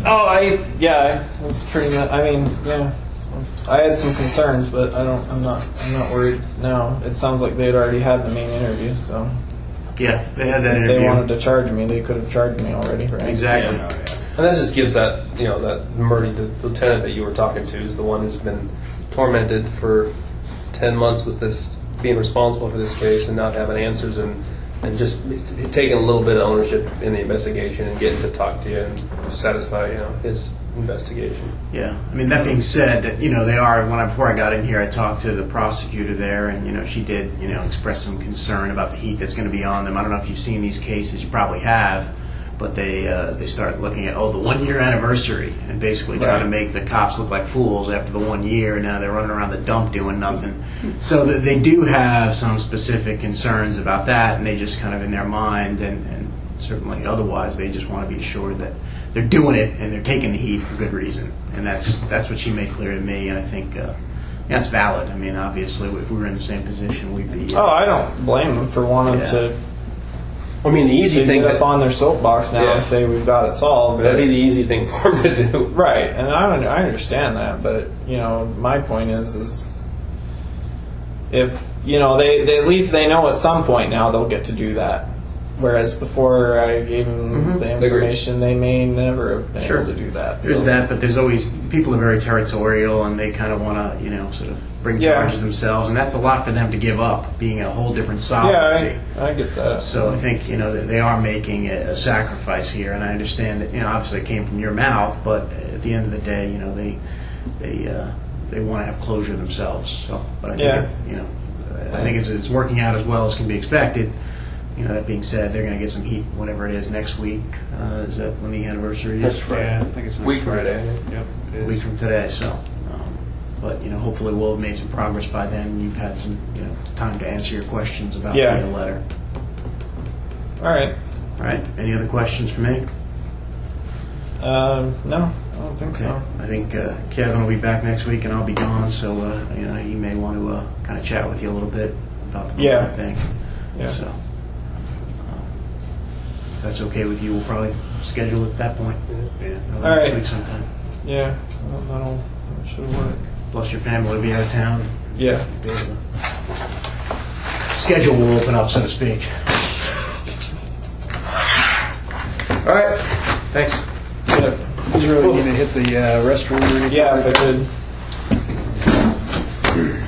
It's pretty much. I had some concerns, but I'm not worried now. It sounds like they'd already had the main interview, so Yeah, they had that if interview. they wanted to charge me, they could have charged me already, right? Exactly. And that just gives that, that Murray, the lieutenant that you were talking to, is the one who's been tormented for 10 months with this, being responsible for this case and not having answers, and just taking a little bit of ownership in the investigation and getting to talk to you and satisfy, his investigation. Yeah, I mean, that being said, that they are. Before I got in here, I talked to the prosecutor there, and she did express some concern about the heat that's going to be on them. I don't know if you've seen these cases, you probably have, but they start looking at the 1 year anniversary and basically trying to make the cops look like fools after the 1 year. Now they're running around the dump doing nothing. So they do have some specific concerns about that, and they just kind of in their mind, and certainly otherwise, they just want to be assured that they're doing it and they're taking the heat for good reason. And that's what she made clear to me, and I think that's valid. I mean, obviously, if we were in the same position, we'd be... I don't blame them for wanting to... I mean, the easy thing get up on their soapbox now and say we've got it solved. That'd be the easy thing for them to do. Right, and I understand that, but my point is if they at least they know at some point now they'll get to do that. Whereas before I gave them the information, they may never have been able to do that. There's that, but there's always people are very territorial and they kind of want to sort of bring charges themselves, and that's a lot for them to give up, being a whole different sovereignty. Yeah, I get that. So I think that they are making a sacrifice here, and I understand that obviously it came from your mouth, but at the end of the day, they want to have closure themselves. So, but I think I think it's working out as well as can be expected. That being said, they're going to get some heat, whatever it is, next week. Is that when the anniversary is? That's Friday. Yeah, I think it's next Week Friday. Yep, it A is. week from today, so. But hopefully we'll have made some progress by then. You've had some time to answer your questions about the letter. All right. All right. Any other questions for me? No. I don't think Okay. so. I think Kevin will be back next week, and I'll be gone, so he may want to kind of chat with you a little bit about the Yeah. thing. Yeah. So, if that's okay with you, we'll probably schedule it at that point. Yeah. Next All right. week sometime. Yeah, that should work. Plus, your family will be out of town. Yeah. Be able to- Schedule will open up, so to speak. All right. Thanks. Yeah. Did you really need to hit the restroom or anything? Yeah, like if I that? could.